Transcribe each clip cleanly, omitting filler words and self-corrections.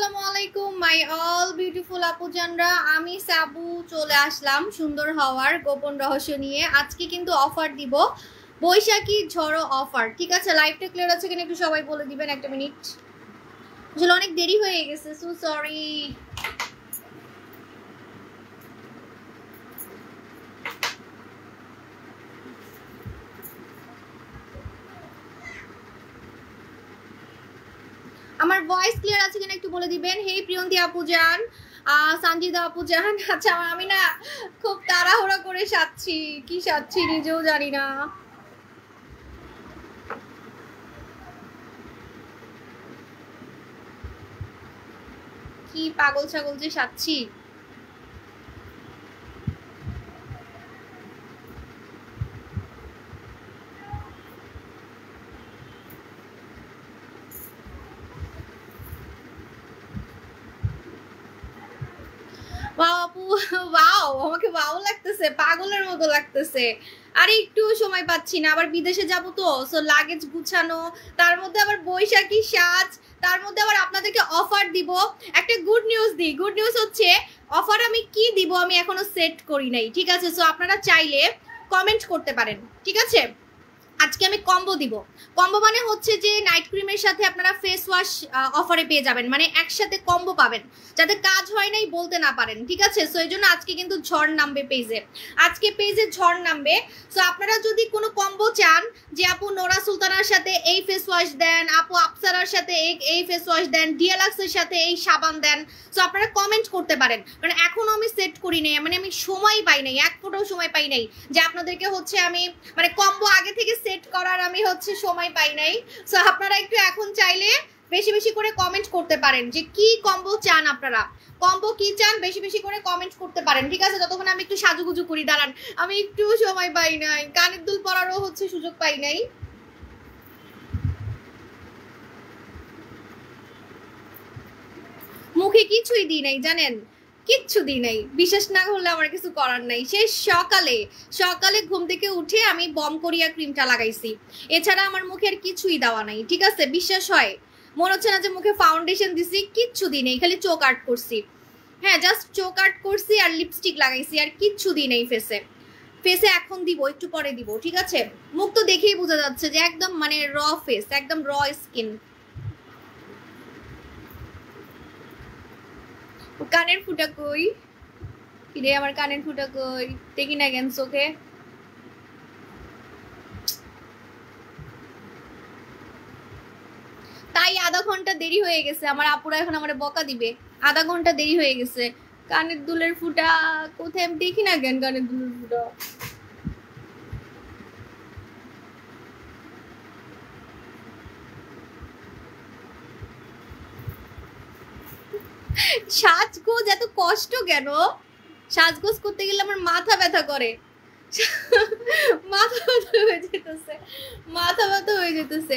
আসসালামু আলাইকুম my all beautiful আপুজানরা, আমি সাবু চলে আসলাম সুন্দর হওয়ার গোপন রহস্য নিয়ে। আজকে কিন্তু অফার দিব, বৈশাখী ঝড়ো অফার। ঠিক আছে, লাইভটা ক্লিয়ার আছে কিনা একটু সবাই বলে দিবেন। একটা মিনিট, আসলে অনেক দেরি হয়ে গেছে, সো সরি। আমার ভয়েস ক্লিয়ার আছে কিনা একটু বলে দিবেন। হে প্রিয়ন্তী আপুজান, সঞ্জিদা আপুজান। আচ্ছা, আমি না খুব তাড়াহুড়া করে সাজছি, কি সাজছি নিজেও জানি না। কি পাগল ছাগল যে সাজছি। আপু ওয়াও, আমাকে ওয়াও লাগতেছে, পাগলের মতো লাগতেছে। আরে একটু সময় পাচ্ছি না, আবার বিদেশে যাব তো, সো লাগেজ গুছানো, তার মধ্যে আবার বৈশাখী সাজ, তার মধ্যে আবার আপনাদেরকে অফার দিব। একটা গুড নিউজ দিই, গুড নিউজ হচ্ছে অফার আমি কি দিব আমি এখনো সেট করি নাই। ঠিক আছে, সো আপনারা চাইলে কমেন্ট করতে পারেন। ঠিক আছে, আজকে আমি কম্বো দিব। কম্বো মানে হচ্ছে যে নাইট ক্রিমের সাথে আপনারা ফেস ওয়াশ অফারে পেয়ে যাবেন, মানে একসাথে কম্বো পাবেন, যাতে কাজ হয় নাই বলতে না পারেন। ঠিক আছে, সো এই জন্য আজকে কিন্তু ঝড় নামবে পেজে, আজকে পেজে ঝড় নামবে। সো আপনারা যদি কোনো কম্বো চান যে আপু নোরা সুলতানার সাথে এই ফেস ওয়াশ দেন, আপু আপসারার সাথে এই ফেস ওয়াশ দেন, ডিএলএক্সের সাথে এই সাবান দেন, সো আপনারা কমেন্ট করতে পারেন। কারণ এখনো আমি সেট করি নাই, মানে আমি সময় পাই নাই, এক ফোটাও সময় পাই নাই যে আপনাদেরকে হচ্ছে আমি মানে কম্বো আগে থেকে সেট করার আমি হচ্ছে সময় পাই নাই। সো আপনারা একটু এখন চাইলে বেশি বেশি করে কমেন্ট করতে পারেন যে কি কম্বো চান, আপনারা কম্বো কি চান বেশি বেশি করে কমেন্ট করতে পারেন। ঠিক আছে, ততক্ষণ আমি একটু সাজুগুজু করি, দাঁড়ান, আমি একটু সময় পাই নাই, কানের দুল পরারও হচ্ছে সুযোগ পাই নাই। মুখে কিছুই দিই নাই জানেন, কিচ্ছু দিই নাই, বিশ্বাস না করলে আমার কিছু করার নাই। সে সকালে সকালে ঘুম থেকে উঠে আমি বম কোরিয়া ক্রিমটা লাগাইছি, এছাড়া আমার মুখের কিছুই দেওয়া নাই। ঠিক আছে, বিশ্বাস হয়, মনে হচ্ছে না যে মুখে ফাউন্ডেশন দিছি, কিচ্ছু দিই নাই, খালি চোখ আর্ট করছি। হ্যাঁ, জাস্ট চোখ আর্ট করছি আর লিপস্টিক লাগাইছি, আর কিচ্ছু দিই নাই ফেসে। ফেসে এখন দিব, একটু পরে দিব। ঠিক আছে, মুখ তো দেখেই বোঝা যাচ্ছে যে একদম মানে র ফেস, একদম র স্কিন। কানের ফুটা কই, কিরে আমার কানের ফুটা কই, দেখি না কেন চোখে। তাই আধা ঘন্টা দেরি হয়ে গেছে, আমার আপুরা এখন আমার বকা দিবে, আধা ঘন্টা দেরি হয়ে গেছে। কানের দুলের ফুটা কোথায়, আমি দেখি না কেন কানের দুলের ফুটা। সাজগোজ এত কষ্ট কেন, সাজগোজ করতে গেলে আমার মাথা ব্যথা করে, মাথা ব্যথা হয়ে যেতেছে, মাথা ব্যথা হয়ে যেতেছে।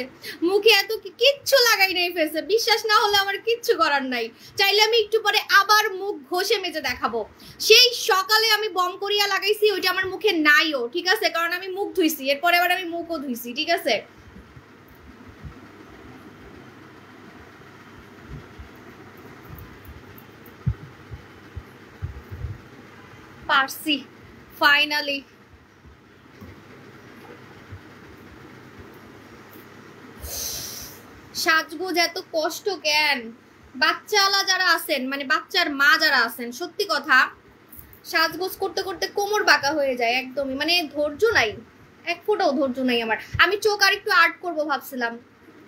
মুখে এত কিচ্ছু লাগাই নাই ফেসে, বিশ্বাস না হলে আমার কিচ্ছু করার নাই। চাইলে আমি একটু পরে আবার মুখ ঘষে মেজে দেখাবো। সেই সকালে আমি বম করিয়া লাগাইছি, ওইটা আমার মুখে নাইও। ঠিক আছে, কারণ আমি মুখ ধুইছি, এরপরে আবার আমি মুখও ধুইছি। ঠিক আছে, পারছি ফাইনালি। সাজগোজ এত কষ্ট কেন, বাচ্চাওয়ালা যারা আছেন, মানে বাচ্চার মা যারা আছেন, সত্যি কথা সাজগোজ করতে করতে কোমর বাঁকা হয়ে যায় একদমই, মানে ধৈর্য নাই, এক ফোঁটাও ধৈর্য নাই আমার। আমি চোখ আর একটু আর্ট করবো ভাবছিলাম,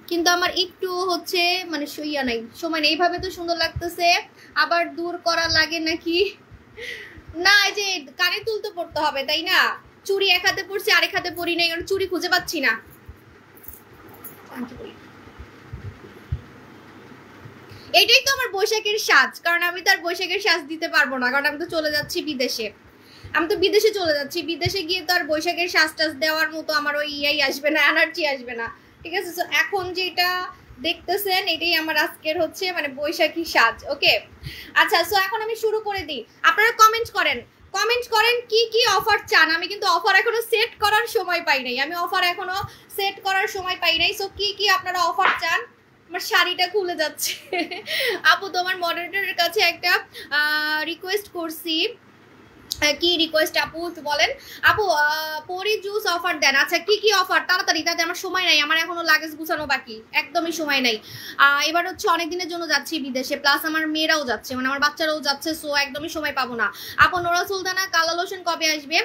কিন্তু আমার একটু হচ্ছে মানে সইয়া নাই, সময় নেই। এইভাবে তো সুন্দর লাগতেছে, আবার দূর করা লাগে নাকি? না, এই যে কানে তুলতে পড়তে হবে তাই না, চুড়ি এক হাতে পড়ছি আরেক হাতে পরি নাই, কারণ চুড়ি খুঁজে পাচ্ছি না। এটাই তো আমার বৈশাখের সাজ, কারণ আমি তো আর বৈশাখের সাজ দিতে পারবো না, কারণ আমি তো চলে যাচ্ছি বিদেশে, আমি তো বিদেশে চলে যাচ্ছি, বিদেশে গিয়ে তো আর বৈশাখের সাজ টাজ দেওয়ার মতো আমার ওই ইয়াই আসবে না, এনার্জি আসবে না। ঠিক আছে, তো এখন যেটা দেখতেছেন এটাই আমার আজকের হচ্ছে মানে বৈশাখী সাজ। ওকে, আচ্ছা, সো এখন আমি শুরু করে দিই। আপনারা কমেন্ট করেন, কমেন্ট করেন কি কি অফার চান। আমি কিন্তু অফার এখনো সেট করার সময় পাই নাই, আমি অফার এখনো সেট করার সময় পাই নাই। সো কি কি আপনারা অফার চান, আমার শাড়িটা খুলে যাচ্ছে। আপু তোমার মডারেটরের কাছে একটা রিকোয়েস্ট করছি, কি রিকোয়েস্ট আপু বলেন। আপু পরি জুস অফার দেন। আচ্ছা কি কি অফার তাড়াতাড়ি, তাতে আমার সময় নাই, আমার এখনো লাগেজ গুছানো বাকি, একদমই সময় নাই। এবার হচ্ছে অনেক দিনের জন্য যাচ্ছি বিদেশে, প্লাস আমার মেয়েরাও যাচ্ছে, মানে আমার বাচ্চারাও যাচ্ছে, সো একদমই সময় পাবো না। আপু নোরা সুলতানা কালা লোশন কবে আসবে?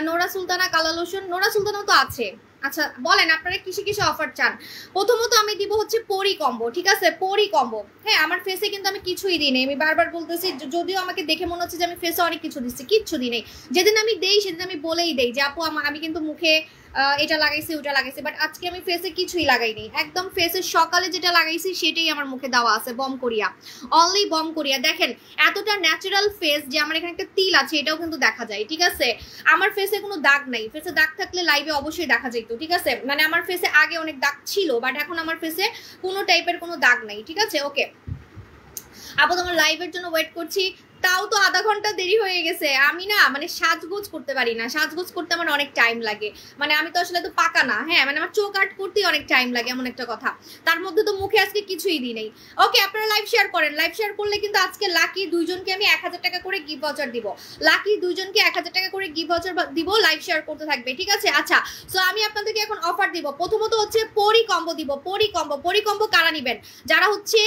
নোরা সুলতানা কালা লোশন, নোরা সুলতানাও তো আছে। আচ্ছা বলেন আপনারা কিসে কিসে অফার চান। প্রথমত আমি দিব হচ্ছে পরি কম্বো, ঠিক আছে, পরি কম্বো। হ্যাঁ আমার ফেসে কিন্তু আমি কিছুই দিই নেই, আমি বারবার বলতেছি, যদিও আমাকে দেখে মনে হচ্ছে যে আমি ফেসে অনেক কিছু দিচ্ছি, কিচ্ছু দিই নেই। যেদিন আমি দেই সেদিন আমি বলেই দেই যে আপু আমি কিন্তু মুখে এটা লাগাইছি ওটা লাগাইছি, বাট আজকে আমি ফেসে কিছুই লাগাইনি, একদম ফেসে সকালে যেটা লাগাইছি সেটাই আমার মুখে দেওয়া আছে, বম করিয়া, অনলি বম করিয়া। দেখেন এতটা ন্যাচারাল ফেস যে আমার এখানে একটা তিল আছে এটাও কিন্তু দেখা যায়, ঠিক আছে। আমার ফেসে কোনো দাগ নাই, ফেসে দাগ থাকলে লাইভে অবশ্যই দেখা যেত, ঠিক আছে। মানে আমার ফেসে আগে অনেক দাগ ছিল, বাট এখন আমার ফেসে কোনো টাইপের কোনো দাগ নাই, ঠিক আছে। ওকে আপু তোমার লাইভের জন্য ওয়েট করছি, তাও তো আধা ঘন্টা দেরি হয়ে গেছে। আমি না মানে সাজগোজ করতে পারি না, সাজগোজ করতে আমার অনেক টাইম লাগে, মানে আমি তো আসলে তো পাকা না। হ্যাঁ মানে আমার চোখ আর্ট করতেই অনেক টাইম লাগে, এমন একটা কথা। তার মধ্যে তো মুখে আজকে কিছুই দিই নেই। ওকে আপনারা লাইভ শেয়ার করেন, লাইভ শেয়ার করলে কিন্তু আজকে লাকি দুইজনকে আমি 1000 টাকা করে গিফট ভাউচার দিব, লাকি দুইজনকে 1000 টাকা করে গিফট ভাউচার দিব, লাইভ শেয়ার করতে থাকবে, ঠিক আছে। আচ্ছা সো আমি আপনাদেরকে এখন অফার দিব। প্রথমত হচ্ছে পরি কম্বো দিব, পরি কম্বো। পরি কম্বো কারা নিবেন? যারা হচ্ছে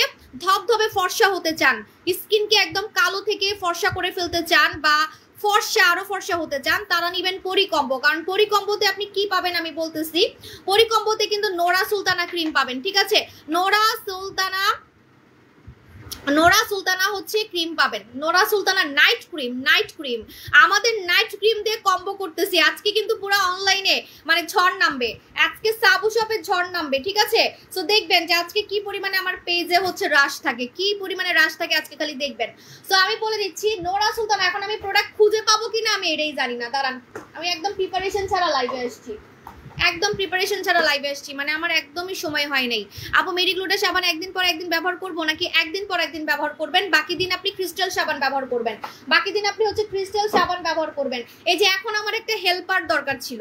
ধবধবে ফর্সা হতে চান, স্কিনকে একদম কালো থেকে ফর্সা করে ফেলতে চান, বা ফর্সা আরো ফর্সা হতে চান, তারা নিবেন পরি কম্বো। কারণ পরি কম্বোতে আপনি কি পাবেন আমি বলতেছি। পরি কম্বোতে কিন্তু নোরা সুলতানা ক্রিম পাবেন, ঠিক আছে। নোরা সুলতানা হচ্ছে ক্রিম পাবেন, Nora Sultana night cream, night cream. আমাদের নাইট ক্রিম দিয়ে কম্বো করতেছি আজকে, কিন্তু পুরো অনলাইনে মানে ঝড় নামবে আজকে, সাবু শপে ঝড় নামবে, ঠিক আছে। সো দেখবেন যে আজকে কি পরিমাণে আমার পেজে হচ্ছে রাশ থাকে, কি পরিমাণে রাশ থাকে আজকে খালি দেখবেন। সো আমি বলে দিচ্ছি নোরা সুলতানা, এখন আমি প্রোডাক্ট খুঁজে পাবো কিনা আমি এটাই জানি না, দাঁড়ান আমি একদম প্রিপারেশন ছাড়া লাইভে আসছি, একদম প্রিপারেশন ছাড়া লাইভে আসছি, মানে আমার একদমই সময় হয় নাই। আপু মেরিগ্লোটা সাবান একদিন পর একদিন ব্যবহার করবো নাকি একদিন পর একদিন ব্যবহার করবেন? বাকি দিন আপনি ক্রিস্টাল সাবান ব্যবহার করবেন, বাকি দিন আপনি হচ্ছে ক্রিস্টাল সাবান ব্যবহার করবেন। এই যে এখন আমার একটা হেল্পার দরকার ছিল,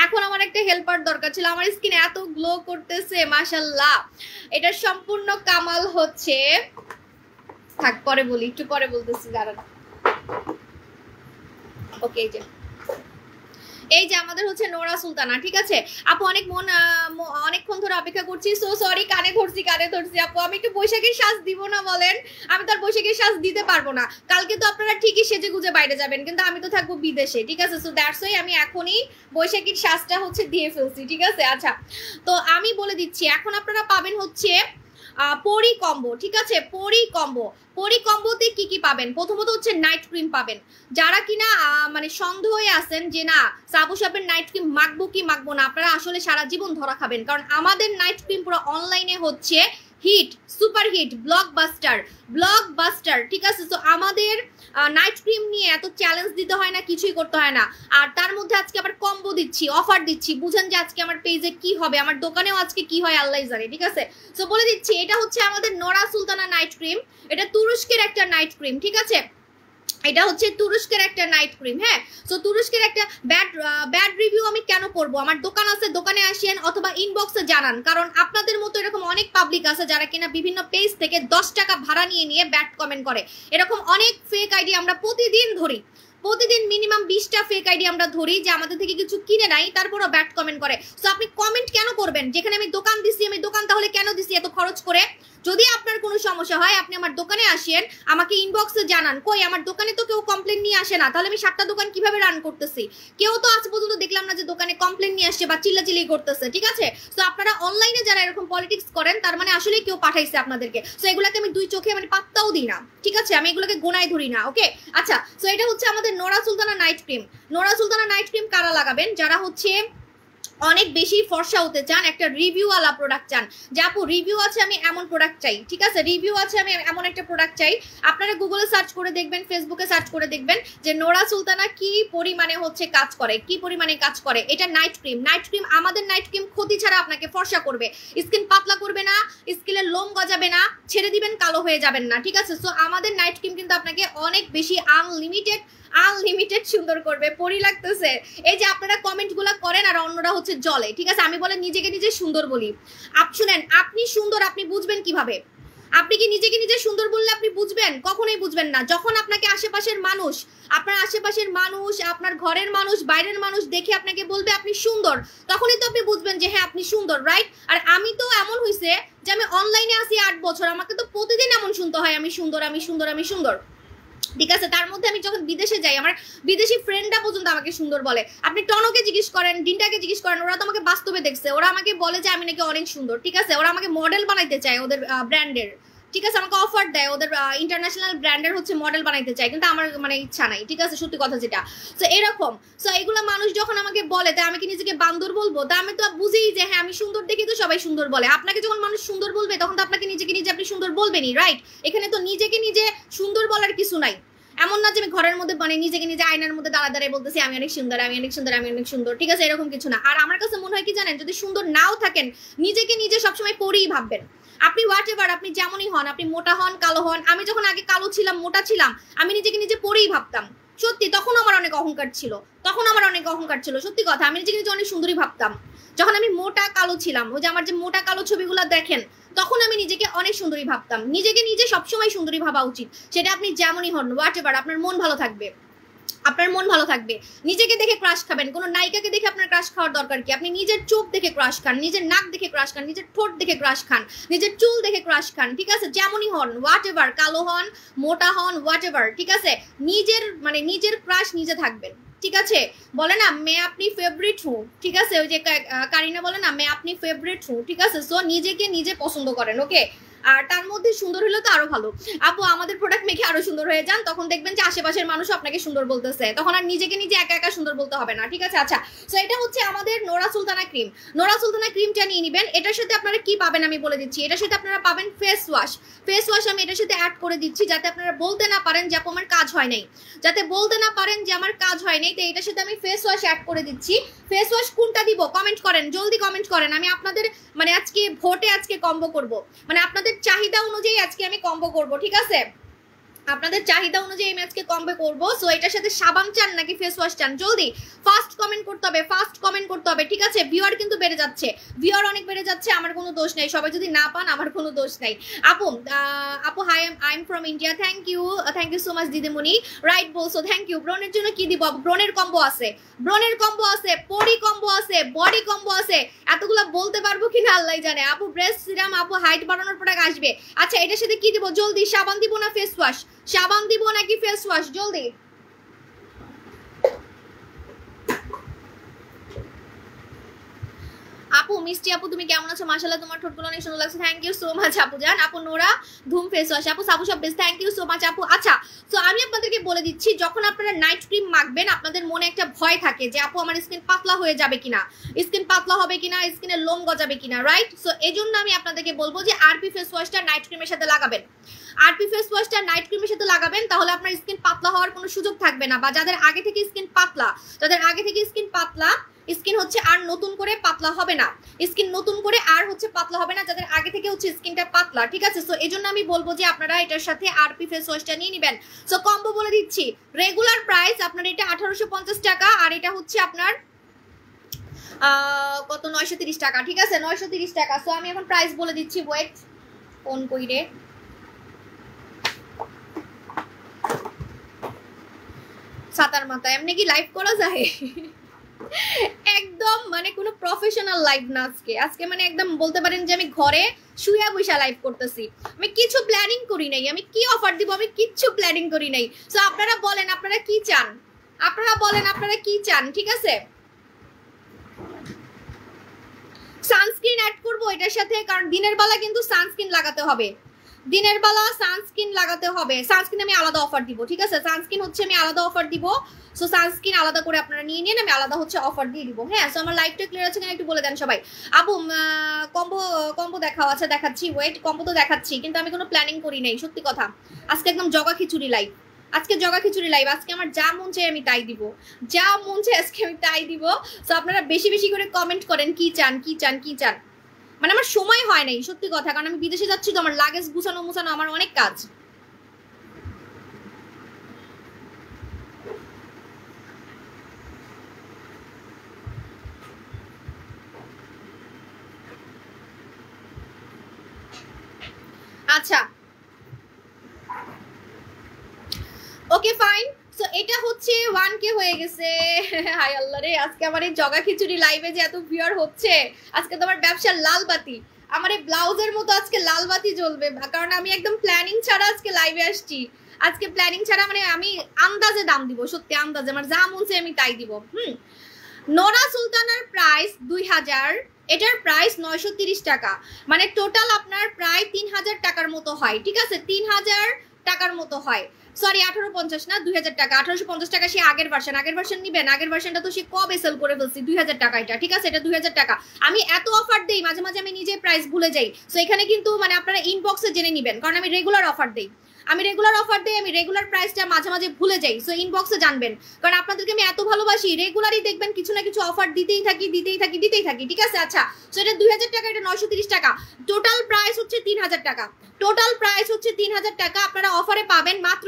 এখন আমার একটা হেল্পার দরকার ছিল, আমার স্কিন এত গ্লো করতেছে মাশাআল্লাহ, এটা সম্পূর্ণ কামাল হচ্ছে। থাক পরে বলি, একটু পরে বলতেছি, দাঁড়ান। ওকে এই যে আমাদের হচ্ছে নোরা সুলতানা, ঠিক আছে। আপু অনেকক্ষণ ধরে অপেক্ষা করছি, সো সরি, কানে ধরছি আপু। আমি একটু বৈশাখীর সাজ দিব না বলেন? আমি তো আর বৈশাখীর সাজ দিতে পারবো না। কালকে তো আপনারা ঠিকই সেজে গুজে বাইরে যাবেন, কিন্তু আমি তো থাকবো বিদেশে, ঠিক আছে। সো দ্যাটস ওয়াই আমি এখনই বৈশাখীর সাজটা হচ্ছে দিয়ে ফেলছি, ঠিক আছে। আচ্ছা তো আমি বলে দিচ্ছি, এখন আপনারা পাবেন হচ্ছে পরি কম্বো, ঠিক আছে। পরি কম্বো, পরি কম্বোতে কি কি পাবেন? প্রথমত হচ্ছে নাইট ক্রিম পাবেন। যারা কিনা মানে সন্দেহ হয়ে আছেন যে না সাবু শপের নাইট ক্রিম মাখবো কি মাখবো না, আপনারা আসলে সারা জীবন ধরা খাবেন, কারণ আমাদের নাইট ক্রিম পুরো অনলাইনে হচ্ছে হিট, সুপার হিট, ব্লকবাস্টার, ঠিক আছে। তো আমাদের নাইট ক্রিম নিয়ে এত চ্যালেঞ্জ দিতে হয় না, কিছুই করতে হয় না। আর তার মধ্যে আজকে আবার কম্বো দিচ্ছি, অফার দিচ্ছি, বুঝেন যে আজকে আমার পেজে কি হবে, আমার দোকানেও আজকে কি হয় আল্লাহ জানে, ঠিক আছে। তো বলে দিচ্ছি, এটা হচ্ছে আমাদের নোরা সুলতানা নাইট ক্রিম, এটা তুরস্কের একটা নাইট ক্রিম, ঠিক আছে। এটা হচ্ছে তুরস্কের একটা নাইট ক্রিম। হ্যাঁ সো তুরস্কের একটা ব্যাড রিভিউ আমি কেন করবো? আমার দোকান আছে, দোকানে আসেন অথবা ইনবক্সে জানান, কারণ আপনাদের মতো এরকম অনেক পাবলিক আছে যারা কিনা বিভিন্ন পেজ থেকে 10 টাকা ভাড়া নিয়ে ব্যাড কমেন্ট করে। এরকম অনেক ফেক আইডি আমরা প্রতিদিন ধরি, প্রতিদিন মিনিমাম 20টা ফেক আইডি আমরা ধরি যে আমাদের থেকে কিছু কিনে নাই, তারপরও ব্যাড কমেন্ট করে। সো আপনি কমেন্ট কেন করবেন? যেখানে আমি দোকান দিছি, আমি দোকান তাহলে কেন দিছি এত খরচ করে? যদি আপনার কোনো সমস্যা হয় আপনি আমার দোকানে আসেন, আমাকে ইনবক্সে জানান। কই আমার দোকানে তো কেউ কমপ্লেন নিয়ে আসে না, তাহলে আমি 7টা দোকান কিভাবে রান করতেছি? কেউ তো আজ পর্যন্ত দেখলাম না যে দোকানে কমপ্লেন নিয়ে আসছে বা চিল্লাচিল্লি করতেছে, ঠিক আছে। তো আপনারা অনলাইনে যারা এরকম পলিটিক্স করেন তার মানে আসলে কেউ পাঠাইছে আপনাদেরকে। সো এগুলাকে আমি দুই চোখে মানে পাত্তাও দিই না, ঠিক আছে, আমি এগুলোকে গোনায় ধরি না। ওকে আচ্ছা সো এটা হচ্ছে আমাদের Nora Sultana night cream. Nora Sultana night cream কারা লাগাবেন? যারা হচ্ছে অনেক বেশি ফর্সা হতে চান, একটা রিভিউ ওয়ালা প্রোডাক্ট চান, যে আপু রিভিউ আছে আমি এমন প্রোডাক্ট চাই, ঠিক আছে, রিভিউ আছে আমি এমন একটা প্রোডাক্ট চাই। আপনারা গুগলে সার্চ করে দেখবেন, ফেসবুকে সার্চ করে দেখবেন যে নোরা সুলতানা কি পরিমাণে হচ্ছে কাজ করে, কি পরিমাণে কাজ করে। এটা নাইট ক্রিম, নাইট ক্রিম, আমাদের নাইট ক্রিম ক্ষতি ছাড়া আপনাকে ফর্সা করবে, স্কিন পাতলা করবে না, স্কিনের লোম গজাবে না, ছেড়ে দিবেন কালো হয়ে যাবেন না, ঠিক আছে। সো আমাদের নাইট ক্রিম কিন্তু আপনাকে অনেক বেশি আনলিমিটেড সুন্দর করবে। পরি লাগতেছে, এই যে আপনারা কমেন্ট গুলা করেন আর অন্যরা হচ্ছে হচ্ছে জলে, ঠিক আছে? আমি বলে নিজেকে নিজে সুন্দর বলি। শুনেন, আপনি সুন্দর আপনি বুঝবেন কিভাবে? আপনি কি নিজেকে নিজে সুন্দর বললে আপনি বুঝবেন? কখনোই বুঝবেন না। যখন আপনাকে আশেপাশের মানুষ, আপনার আশেপাশের মানুষ, আপনার ঘরের মানুষ, বাইরের মানুষ দেখে আপনাকে বলবে আপনি সুন্দর, তখনই তো আপনি বুঝবেন যে হ্যাঁ আপনি সুন্দর, রাইট? আর আমি তো এমন হয়েছে যে আমি অনলাইনে আসি 8 বছর, আমাকে তো প্রতিদিন এমন শুনতে হয় আমি সুন্দর, আমি সুন্দর, আমি সুন্দর, ঠিক আছে? তার মধ্যে আমি যখন বিদেশে যাই, আমার বিদেশি ফ্রেন্ডরা পর্যন্ত আমাকে সুন্দর বলে। আপনি টনকে জিজ্ঞেস করেন, ডিনটাকে জিজ্ঞেস করেন, ওরা তো আমাকে বাস্তবে দেখছে, ওরা আমাকে বলে যে আমি নাকি অনেক সুন্দর, ঠিক আছে? ওরা আমাকে মডেল বানাইতে চায় ওদের ব্র্যান্ডের, ঠিক আছে? আমাকে অফার দেয়, ওদের ইন্টারন্যাশনাল ব্র্যান্ডের হচ্ছে মডেল বানাইতে চায়, কিন্তু আমার মানে ইচ্ছা নাই, ঠিক আছে? সত্যি কথা যেটা। সো এরকম, সো এগুলো মানুষ যখন আমাকে বলে, তাই আমি কি নিজেকে বান্দর বলবো? তা আমি তো বুঝি যে হ্যাঁ আমি সুন্দর দেখি তো সবাই সুন্দর বলে। আপনাকে যখন মানুষ সুন্দর বলবে তখন তো আপনাকে নিজেকে নিজে আপনি সুন্দর বলবেনই, রাইট? এখানে তো নিজেকে নিজে সুন্দর বলার কিছু নাই। এমন না যে আমি ঘরের মধ্যে মানে নিজেকে নিজে আয়নার মধ্যে দাঁড়া দাঁড়ায় বলতেছি আমি অনেক সুন্দর, আমি অনেক সুন্দর, আমি অনেক সুন্দর, ঠিক আছে? এরকম কিছু না। আর আমার কাছে মনে হয় কি জানেন, যদি সুন্দর নাও থাকেন, নিজেকে নিজে সবসময় পরেই ভাববেন। আপনি হোয়াট এভার, আপনি যেমনই হন, আপনি মোটা হন, কালো হন। আমি যখন আগে কালো ছিলাম, মোটা ছিলাম, আমি নিজেকে নিজে পরেই ভাবতাম। সত্যি, তখন আমার অনেক অহংকার ছিল, তখন আমার অনেক অহংকার ছিল, সত্যি কথা। আমি নিজেকে নিজে অনেক সুন্দরী ভাবতাম। যখন আমি মোটা কালো ছিলাম, ওই যে আমার যে মোটা কালো ছবিগুলো দেখেন, তখন আমি নিজেকে অনেক সুন্দরী ভাবতাম। নিজেকে নিজে সবসময় সুন্দরী ভাবা উচিত, সেটা আপনি যেমনই হন, হোয়াট এভার। আপনার মন ভালো থাকবে, আপনার মন ভালো থাকবে। নিজেকে দেখে ক্রাশ খাবেন, কোনো নায়িকাকে দেখে আপনার ক্রাশ খাওয়ার দরকার কি? আপনি নিজের চোখ দেখে ক্রাশ খান, নিজের নাক দেখে ক্রাশ খান, নিজের ঠোঁট দেখে ক্রাশ খান, নিজের চুল দেখে ক্রাশ খান, ঠিক আছে? যেমনই হন, হোয়াট এভার, কালো হন, মোটা হন, হোয়াট এভার, ঠিক আছে? নিজের মানে নিজের ক্রাশ নিজে থাকবেন, ঠিক আছে? বলে না মে আপনি ফেভারিট হু, ঠিক আছে? ওই যে কারিনা বলে না মে আপনি ফেভারিট হু, ঠিক আছে? সো নিজেকে নিজে পছন্দ করেন, ওকে? আর তার মধ্যে সুন্দর হলে তো আরো ভালো। আপু আমাদের প্রোডাক্ট মেখে আরো সুন্দর হয়ে যান, তখন দেখবেন যে আশেপাশের মানুষ আপনাকে সুন্দর বলতেছে, তখন আর নিজেকে নিজে একা একা সুন্দর বলতে হবে না, ঠিক আছে? আচ্ছা, সো এটা হচ্ছে আমাদের Nora Sultana cream. Nora Sultana ক্রিমটা নিয়ে নেবেন। এটার সাথে আপনারা কি পাবেন আমি বলে দিচ্ছি। এটার সাথে আপনারা পাবেন ফেস ওয়াশ। ফেস ওয়াশ আমি এটার সাথে অ্যাড করে দিচ্ছি, যাতে আপনারা বলতে না পারেন যে আপু আমার কাজ হয় নাই, যাতে বলতে না পারেন যে আমার কাজ হয় নাই। তো এটার সাথে আমি ফেস ওয়াশ অ্যাড করে দিচ্ছি। ফেস ওয়াশ কোনটা দিব কমেন্ট করেন, জলদি কমেন্ট করেন। আমি আপনাদের মানে আজকে ভোটে আজকে কম্বো করব, মানে আপনাদের চাহিদা অনুযায়ী আজকে আমি কম্বো করব, ঠিক আছে? আপনাদের চাহিদা অনুযায়ী আমি আজকে কম্বো করব। সো এটার সাথে সাবান চান নাকি ফেস ওয়াশ চান, জলদি ফার্স্ট কমেন্ট করতে হবে, ফার্স্ট কমেন্ট করতে হবে, ঠিক আছে? ভিউয়ার কিন্তু বেড়ে যাচ্ছে, ভিউয়ার অনেক বেড়ে যাচ্ছে, আমার কোনো দোষ নাই। সবাই যদি না পান আমার কোনো দোষ নাই। আপু আপু hi I am from India, thank you so much দিদিমণি, রাইট বলছো, থ্যাংক ইউ। ব্রনের জন্য কি দিব? ব্রনের কম্বো আছে, ব্রনের কম্বো আছে, পরি কম্বো আছে, বডি কম্বো আছে, এতগুলো বলতে পারবো কিনা আল্লাহ জানে। আপু ব্রেস্ট সিরাম, আপু হাইট বাড়ানোর প্রোডাক্ট আসবে। আচ্ছা এটার সাথে কি দিব জলদি? সাবান দিব না ফেস ওয়াশ? সাবান দিব নাকি ফেস ওয়াশ, জলদি? আপু মিষ্টি আপু তুমি কেমন আছো? মাশাআল্লাহ তোমার ঠোঁটগুলো অনেক সুন্দর লাগছে, থ্যাংক ইউ সো মাচ আপু জান। আপু নোরা ধুম ফেস ওয়াশ, আপু সাবু সব best, thank you so much আপু। আচ্ছা, সো আমি আপনাদেরকে বলে দিচ্ছি, যখন আপনারা নাইট ক্রিম মাখবেন আপনাদের মনে একটা ভয় থাকে যে আপু আমার স্কিন পাতলা হয়ে যাবে কিনা, স্কিন পাতলা হবে কিনা, স্কিনের লোম গজাবে কিনা, রাইট? সো এজন্য আমি আপনাদেরকে বলবো যে আরপি ফেস ওয়াশটা নাইট ক্রিমের সাথে লাগাবেন। আরপি ফেস ওয়াশটা নাইট ক্রিমের সাথে লাগাবেন, তাহলে আপনার স্কিন পাতলা হওয়ার কোনো সুযোগ থাকবে না। বা যাদের আগে থেকে স্কিন পাতলা, যাদের আগে থেকে স্কিন পাতলা, স্কিন হচ্ছে আর নতুন করে পাতলা হবে না, স্কিন নতুন করে আর হচ্ছে পাতলা হবে না, যাদের আগে থেকে হচ্ছে স্কিনটা পাতলা, ঠিক আছে? সো এজন্য আমি বলবো যে আপনারা এটার সাথে আরপি ফেস ওয়াশটা নিয়ে নেবেন। সো কম্বো বলে দিচ্ছি, রেগুলার প্রাইস আপনার এটা 1850 টাকা, আর এটা হচ্ছে আপনার কত 930 টাকা, ঠিক আছে? 930 টাকা। সো আমি এখন প্রাইস বলে দিচ্ছি, ওয়েট ফোন কইরে সাতার মাথায় এমনি কি লাইভ করা যায়? একদম মানে কোনো প্রফেশনাল লাইভ না আজকে, আজকে মানে একদম বলতে পারেন যে আমি ঘরে শুয়ে বসে লাইভ করতেছি। আমি কিছু প্ল্যানিং করি নাই, আমি কি অফার দিব আমি কিচ্ছু প্ল্যানিং করি নাই। সো আপনারা বলেন আপনারা কি চান, আপনারা বলেন আপনারা কি চান, ঠিক আছে? সানস্ক্রিন অ্যাড করবো এটার সাথে, কারণ দিনের বেলা কিন্তু সানস্ক্রিন লাগাতে হবে, দিনের বেলা সানস্ক্রিন লাগাতে হবে। সানস্ক্রিন আমি আলাদা অফার দিব, ঠিক আছে? সানস্ক্রিন হচ্ছে আমি আলাদা অফার দিব। সো সানস্ক্রিন আলাদা করে আপনারা নিয়ে নিন, আমি আলাদা হচ্ছে অফার দিয়ে দিব। হ্যাঁ, সো আমার লাইভটা ক্লিয়ার আছে কিনা একটু বলে দেন সবাই। আপু কম্বো কম্বো দেখাও, আচ্ছা দেখাচ্ছি, ওয়েট কম্বো তো দেখাচ্ছি, কিন্তু আমি কোনো প্ল্যানিং করি নাই সত্যি কথা। আজকে একদম জগা খিচুড়ি লাইভ, আজকে জগা খিচুড়ি লাইভ, আজকে আমার যা মন চাই আমি তাই দিব, যা মন চাই আজকে আমি তাই দিব। সো আপনারা বেশি বেশি করে কমেন্ট করেন কি চান কি চান কি চান। মানে আমার সময় হয় নাই সত্যি কথা, কারণ আমি বিদেশে যাচ্ছি তো, আমার লাগেজ গুছানো মুছানো আমার অনেক কাজ। আচ্ছা ওকে ফাইন। সো এটা হচ্ছে 1K হয়ে গেছে। হাই আল্লাহ রে, আজকে আমার এই জগা খিচুড়ি লাইভে যে এত ভিউয়ার হচ্ছে, আজকে তোমার ব্যবসার লাল বাতি, আমার এই ব্লাউজের মতো আজকে লাল বাতি জ্বলবে, কারণ আমি একদম প্ল্যানিং ছাড়া আজকে লাইভে আসছি। আজকে প্ল্যানিং ছাড়া মানে আমি আন্দাজে দাম দিব, সত্যি আন্দাজে, আমার যা মন চায় আমি তাই দিব। নোরা সুলতানার প্রাইস 2000, এটার প্রাইস 930 টাকা, মানে টোটাল আপনার প্রায় 3000 টাকার মতো হয়। ঠিক আছে, 3000 টাকার মতো হয়। সরি 1850 না, 2000 টাকা, 1850 টাকা সে আগের ভার্সন নিবেন, আগের ভার্সনটা তো সে কবে সেল করে ফেলছি, 2000 টাকা এটা। ঠিক আছে, এটা 2000 টাকা। আমি এত অফার দেই, মাঝে মাঝে আমি নিজে প্রাইস ভুলে যাই। সো এখানে কিন্তু মানে আপনারা ইনবক্সে জেনে নিবেন, কারণ আমি রেগুলার অফার দেই, আমি রেগুলার প্রাইসটা মাঝে মাঝে ভুলে যাই। সো ইনবক্সে জানবেন, কারণ আপনাদেরকে আমি এত ভালোবাসি, রেগুলারই দেখবেন কিছু না কিছু অফার দিতেই থাকি। ঠিক আছে, আচ্ছা সো এটা 2000 টাকা, এটা 930 টাকা, টোটাল প্রাইস হচ্ছে 3000 টাকা। টোটাল প্রাইস হচ্ছে 3000 টাকা, আপনারা অফারে পাবেন মাত্র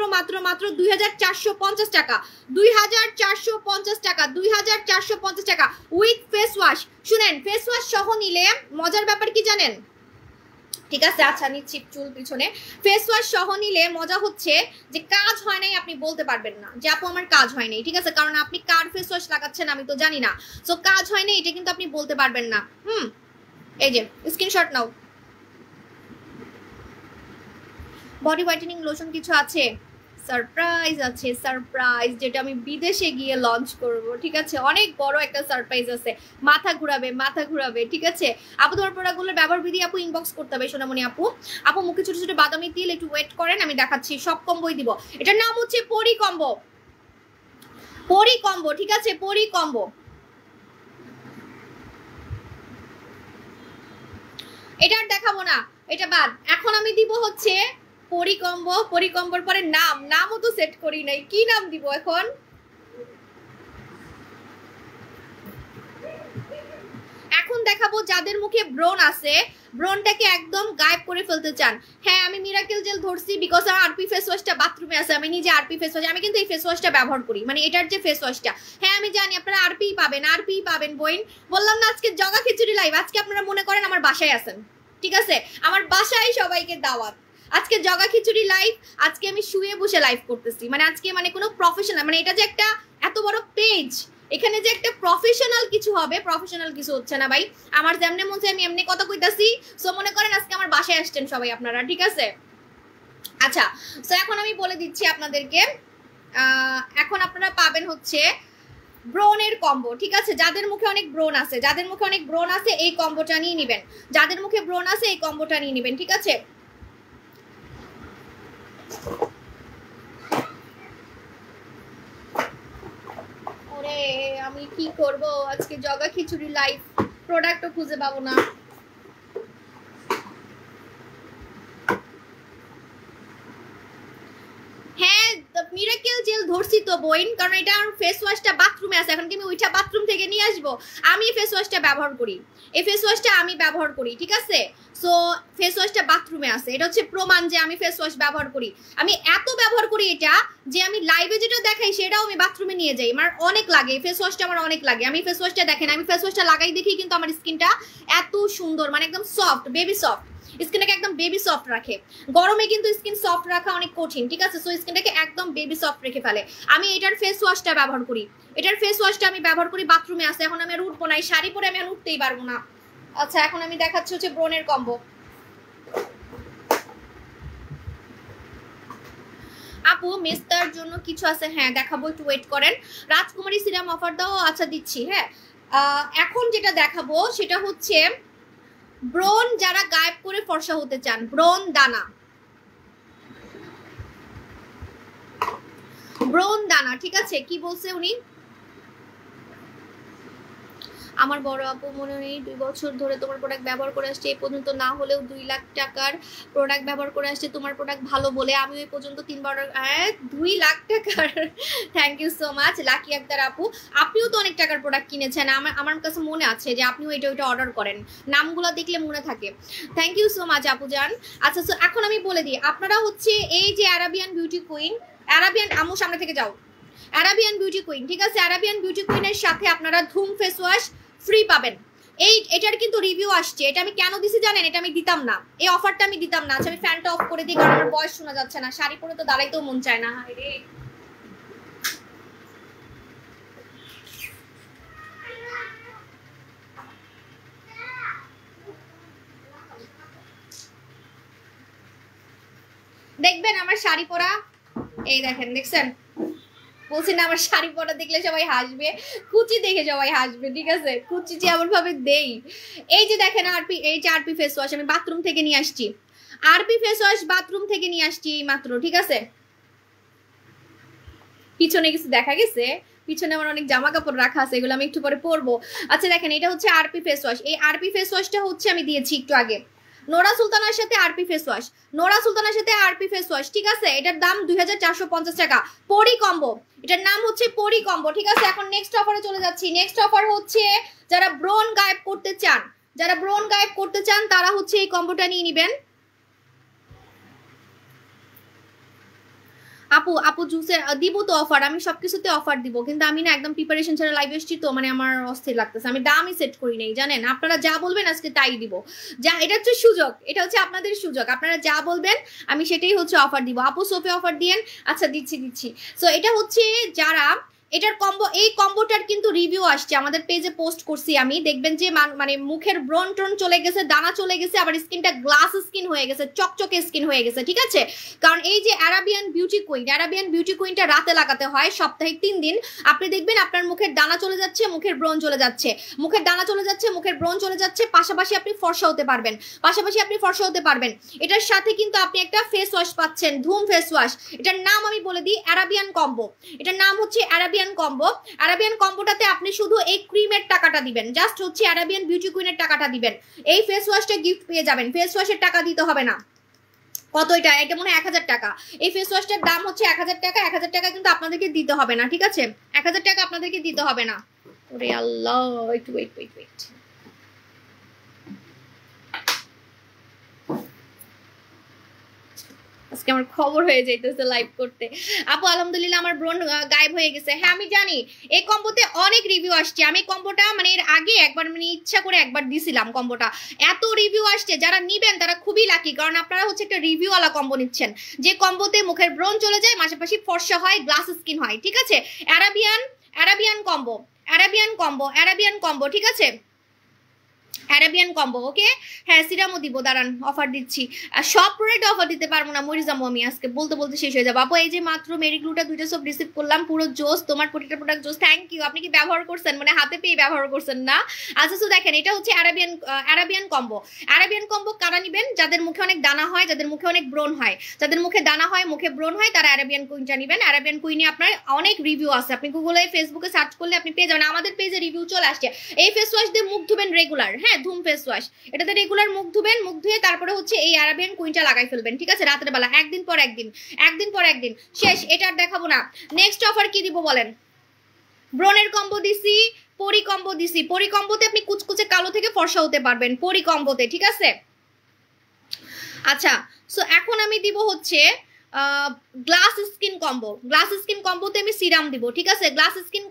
2450 টাকা, 2450 টাকা, 2450 টাকা উইথ ফেস ওয়াশ। শুনেন, ফেস ওয়াশ সহ নিলে মজার ব্যাপার কি জানেন? ঠিক আছে, আচ্ছা নিচ্ছি চুল পিছনে। ফেস ওয়াশ সহ নিলে মজা হচ্ছে যে কাজ হয় নাই, আপনি বলতে পারবেন না যে আপু আমার কাজ হয় নাই। ঠিক আছে, কারণ আপনি কার ফেস ওয়াশ লাগাচ্ছেন আমি তো জানি না। সো কাজ হয় নাই এটা কিন্তু আপনি বলতে পারবেন না। এই যে স্ক্রিনশট নাও। বডি হোয়াইটেনিং লোশন কিছু আছে, সারপ্রাইজ আছে, সারপ্রাইজ যেটা আমি বিদেশে গিয়ে লঞ্চ করব। ঠিক আছে, অনেক বড় একটা সারপ্রাইজ আছে, মাথা ঘুরাবে। ঠিক আছে আপু, তোমার প্রোডাক্টগুলোর ব্যবহার বিধি আপু ইনবক্স করতে হবে সোনামণি আপু। আপু মুখে ছোট ছোট বাদামি তিল, একটু ওয়েট করেন, আমি দেখাচ্ছি, সব কম্বোই দিব। এটার নাম হচ্ছে পরি কম্বো। ঠিক আছে, পরি কম্বো। এটা আর দেখাবো না, এটা বাদ। এখন আমি দিব হচ্ছে পরিকম্বোর পরে নামও তো সেট করি নাই, কি নাম দিব এখন? এখন দেখাবো যাদের মুখে ব্রণ আছে, ব্রণটাকে একদম গায়েব করে ফেলতে চান। হ্যাঁ, আমি মিরাকেল জেল ধরছি বিকজ আমার আরপি ফেস ওয়াশটা বাথরুমে আছে, আমি নিজে আরপি ফেস ওয়াশ, আমি কিন্তু এই ফেস ওয়াশটা ব্যবহার করি, মানে এটার যে ফেস ওয়াশটা। হ্যাঁ আমি জানি আপনারা আরপি পাবেন বইন, বললাম না আজকে জগা খিচুড়ি লাইভ। আজকে আপনারা মনে করেন আমার বাসায় আছেন, ঠিক আছে, আমার বাসায় সবাইকে দাওয়াত। আজকে জগা খিচুড়ি লাইভ, আজকে আমি শুয়ে বসে লাইভ করতেছি, মানে আজকে মানে কোনো প্রফেশনাল, মানে এটা যে একটা এত বড় পেজ, এখানে যে একটা প্রফেশনাল কিছু হবে, প্রফেশনাল কিছু হচ্ছে না ভাই। আমার যেমনে মন চায় আমি এমনি কথা কইতাছি। সো মনে করেন আজকে আমার বাসায় আসছেন সবাই আপনারা, ঠিক আছে। আচ্ছা সো এখন আমি বলে দিচ্ছি আপনাদেরকে, এখন আপনারা পাবেন হচ্ছে ব্রোনের কম্বো। ঠিক আছে, যাদের মুখে অনেক ব্রোন আছে এই কম্বোটা নিয়ে নেবেন, যাদের মুখে ব্রোন আছে এই কম্বোটা নিয়ে নেবেন। ঠিক আছে, ওরে আমি কি করব আজকে জগা খিচুড়ি লাইভ, প্রোডাক্টও খুঁজে পাবো না। হ্যাঁ মিরাকেল জেল ধরছি তো বইন, কারণ এটা ফেস ওয়াশটা বাথরুমে আছে, এখন কি আমি ওইটা বাথরুম থেকে নিয়ে আসবো? আমি ফেস ওয়াশটা ব্যবহার করি, এই ফেস ওয়াশটা আমি ব্যবহার করি। ঠিক আছে, সো ফেস ওয়াশটা বাথরুমে আছে, এটা হচ্ছে প্রমাণ যে আমি ফেস ওয়াশ ব্যবহার করি। আমি এত ব্যবহার করি এটা যে আমি লাইভে যেটা দেখাই সেটাও আমি বাথরুমে নিয়ে যাই, আমার অনেক লাগে ফেস ওয়াশটা, আমার অনেক লাগে। আমি ফেস ওয়াশটা দেখেন, আমি ফেস ওয়াশটা লাগাই দেখি কিন্তু আমার স্কিনটা এত সুন্দর, মানে একদম সফট, বেবি সফট, স্কিনটাকে একদম বেবি সফট রাখে। গরমে কিন্তু স্কিন সফট রাখা অনেক কঠিন, ঠিক আছে, সো স্কিনটাকে একদম বেবি সফট রেখে ফেলে। আমি এটার ফেস ওয়াশটা ব্যবহার করি, আমি ব্যবহার করি, বাথরুমে আছে। এখন আমি আর উঠবো না, এই শাড়ি পরে আমি আর উঠতেই পারবো না। আচ্ছা এখন আমি দেখাচ্ছি হচ্ছে ব্রোনের কম্বো। আপু মেস্তার জন্য কিছু আছে, হ্যাঁ দেখাবো, একটু ওয়েট করেন। রাজকুমারী সিরাম অফার দাও, আচ্ছা দিচ্ছি। হ্যাঁ এখন যেটা দেখাবো সেটা হচ্ছে ব্রণ যারা গায়েব করে ফর্সা হতে চান, ব্রণ দানা। ঠিক আছে, কি বলছে উনি? আমার বড় আপু মনে নেই 2 বছর ধরে তোমার প্রোডাক্ট ব্যবহার করে আসছে, এই পর্যন্ত না হলেও 2 লাখ টাকার প্রোডাক্ট ব্যবহার করে আসছে তোমার প্রোডাক্ট ভালো বলে। আমি এই পর্যন্ত 3 বার, 2 লাখ টাকার, thank you so much Lucky Akter আপু। আপনিও তো অনেক টাকার প্রোডাক্ট কিনেছেন, আমার কাছে মনে আছে যে আপনিও এটা অর্ডার করেন, নামগুলো দেখলে মনে থাকে। থ্যাংক ইউ সো মাচ আপু জান। আচ্ছা সো এখন আমি বলে দিই, আপনারা হচ্ছে এই যে অ্যারাবিয়ান বিউটি কুইন, অ্যারাবিয়ান আমু সামনে থেকে যাও, অ্যারাবিয়ান বিউটি কুইন, ঠিক আছে, অ্যারাবিয়ান বিউটি কুইনের সাথে আপনারা ধুম ফেস ওয়াশ ফ্রি পাবেন, এটার কিন্তু রিভিউ আসছে। এটা আমি কেন দিছি জানেন? এটা আমি দিতাম না, এই অফারটা আমি দিতাম না। আচ্ছা আমি ফ্যানটা অফ করে দিই, কারণ আমার ভয়েস শোনা যাচ্ছে না। শাড়ি পরে তো দাঁড়াইতেও মন চায় না। হায় রে, দেখবেন আমার শাড়ি পরা, এই দেখেন, দেখছেন? বলছি না আমার শাড়ি পরা দেখলে সবাই হাসবে, কুচি দেখে সবাই হাসবে, ঠিক আছে? কুচি যে এমন ভাবে দেই। এই যে দেখেন আরপি, এই যে আরপি ফেস ওয়াশ আমি বাথরুম থেকে নিয়ে আসছি। আরপি ফেস ওয়াশ বাথরুম থেকে নিয়ে আসছি এই মাত্র, ঠিক আছে? পিছনে কিছু দেখা গেছে, পিছনে আমার অনেক জামা কাপড় রাখা আছে, এগুলো আমি একটু পরে পরবো। আচ্ছা দেখেন, এটা হচ্ছে আরপি ফেস ওয়াশ। এই আরপি ফেস ওয়াশটা হচ্ছে আমি দিয়েছি একটু আগে নোরা সুলতানার সাথে আরপি ফেস ওয়াশ, নোরা সুলতানার সাথে আরপি ফেস ওয়াশ, ঠিক আছে? এটার দাম 2450 টাকা, পরি কম্বো। এটার নাম হচ্ছে পরি কম্বো, ঠিক আছে? এখন নেক্সট অফারে চলে যাচ্ছি। নেক্সট অফার হচ্ছে যারা ব্রণ গায়েব করতে চান, যারা ব্রণ গায়েব করতে চান তারা হচ্ছে এই কম্বোটা নিয়ে নেবেন। আপু জুসের দিব তো অফার, আমি সবকিছুতে অফার দিব, কিন্তু আমি না একদম প্রিপারেশন ছাড়া লাইভ এসেছি তো, মানে আমার অস্থির লাগতেছে। আমি দামই সেট করি নাই, জানেন? আপনারা যা বলবেন আজকে তাই দিব। যা, এটা হচ্ছে সুযোগ, এটা হচ্ছে আপনাদের সুযোগ। আপনারা যা বলবেন আমি সেটাই হচ্ছে অফার দিব। আপু সোফে অফার দিয়েন। আচ্ছা দিচ্ছি। সো এটা হচ্ছে যারা এটার কম্বো, এই কম্বোটার কিন্তু রিভিউ আসছে, আমাদের পেজে পোস্ট করছি আমি। দেখবেন যে মানে মুখের ব্রণ ট্রন চলে গেছে, দানা চলে গেছে, আবার স্কিনটা গ্লাস স্কিন হয়ে গেছে, চকচকে স্কিন হয়ে গেছে, ঠিক আছে? কারণ এই যে আরাবিয়ান বিউটি কুইনটা রাতে লাগাতে হয় সপ্তাহে 3 দিন। আপনি দেখবেন আপনার মুখের দানা চলে যাচ্ছে, মুখের ব্রণ চলে যাচ্ছে, মুখের দানা চলে যাচ্ছে, মুখের ব্রণ চলে যাচ্ছে, পাশাপাশি আপনি ফর্সা হতে পারবেন। এটার সাথে কিন্তু আপনি একটা ফেস ওয়াশ পাচ্ছেন, ধুম ফেস ওয়াশ। এটার নাম আমি বলে দিই, আরাবিয়ান কম্বো। এটার নাম হচ্ছে আরাবিয়ান কম্বো। আরাবিয়ান কম্বোটাতে আপনি শুধু এই ক্রিমের টাকাটা দিবেন, জাস্ট হচ্ছে আরাবিয়ান বিউটি কুইনের টাকাটা দিবেন। এই ফেস ওয়াশটা গিফট পেয়ে যাবেন, ফেস ওয়াশের টাকা দিতে হবে না। কত এটা? এটা মনে হয় 1000 টাকা। এই ফেস ওয়াশটার দাম হচ্ছে 1000 টাকা। 1000 টাকা কিন্তু আপনাদেরকে দিতে হবে না, ঠিক আছে? 1000 টাকা আপনাদেরকে দিতে হবে না। ওরে আল্লাহ, একটু ওয়েট। আজকে আমার খবর হয়ে যাইতেছে লাইভ করতে। আপু আলহামদুলিল্লাহ আমার ব্রণ গায়েব হয়ে গেছে। হ্যাঁ আমি জানি, এই কম্বোতে অনেক রিভিউ আসছে। আমি কম্বোটা মানে এর আগে একবার মানে ইচ্ছা করে একবার দিছিলাম কম্বোটা, এত রিভিউ আসছে। যারা নিবেন তারা খুবই লাকি, কারণ আপনারা হচ্ছে একটা রিভিউওয়ালা কম্বো নিচ্ছেন, যে কম্বোতে মুখের ব্রণ চলে যায়, পাশাপাশি ফর্সা হয়, গ্লাস স্কিন হয়, ঠিক আছে? আরাবিয়ান কম্বো, ঠিক আছে? অ্যারাবিয়ান কম্বো, ওকে? হ্যাঁ সিরামও দিব, দাঁড়ান অফার দিচ্ছি। আর সব প্রোডাক্ট অফার দিতে পারবো না, মরে যাবো আমি আজকে, বলতে শেষ হয়ে যাবো। আপু এই যে মাত্র মেরি গ্লুটা 2টা সব রিসিভ করলাম, পুরো জোস, তোমার প্রতিটা প্রোডাক্ট জোস, থ্যাংক ইউ। আপনি কি ব্যবহার করছেন, মানে হাতে পেয়ে ব্যবহার করছেন না? আচ্ছা তো দেখেন, এটা হচ্ছে আরাবিয়ান কম্বো। কারা নিবেন? যাদের মুখে অনেক দানা হয়, যাদের মুখে অনেক ব্রণ হয়, যাদের মুখে দানা হয়, মুখে ব্রণ হয়, তারা আরাবিয়ান কুইনটা নিবেন। আরাবিয়ান কুইনে আপনার অনেক রিভিউ আছে, আপনি গুগলে ফেসবুকে সার্চ করলে আপনি পেয়ে যাবেন, আমাদের পেজে রিভিউ চলে আসছে। এই ফেস ওয়াশ দিয়ে মুখ ধুবেন রেগুলার, হ্যাঁ ধুম ফেস ওয়াশ, এটাতে রেগুলার মুখ ধুবেন, মুখ ধুয়ে তারপরে হচ্ছে এই আরাবিয়ান কুইনটা লাগাই ফেলবেন, ঠিক আছে? রাতের বেলা একদিন পর একদিন শেষ। এটা আর দেখাবো না। নেক্সট অফার কি দিব বলেন? ব্রনের কম্বো দিছি, পরি কম্বো দিছি। পরি কম্বোতে আপনি কুচকুচে কালো থেকে ফর্সা হতে পারবেন পরি কম্বোতে, ঠিক আছে? আচ্ছা সো এখন আমি দিব হচ্ছে গ্লাস স্কিন কম্বোতে আমি সিরাম দিব, ঠিক আছে? গ্লাস স্কিন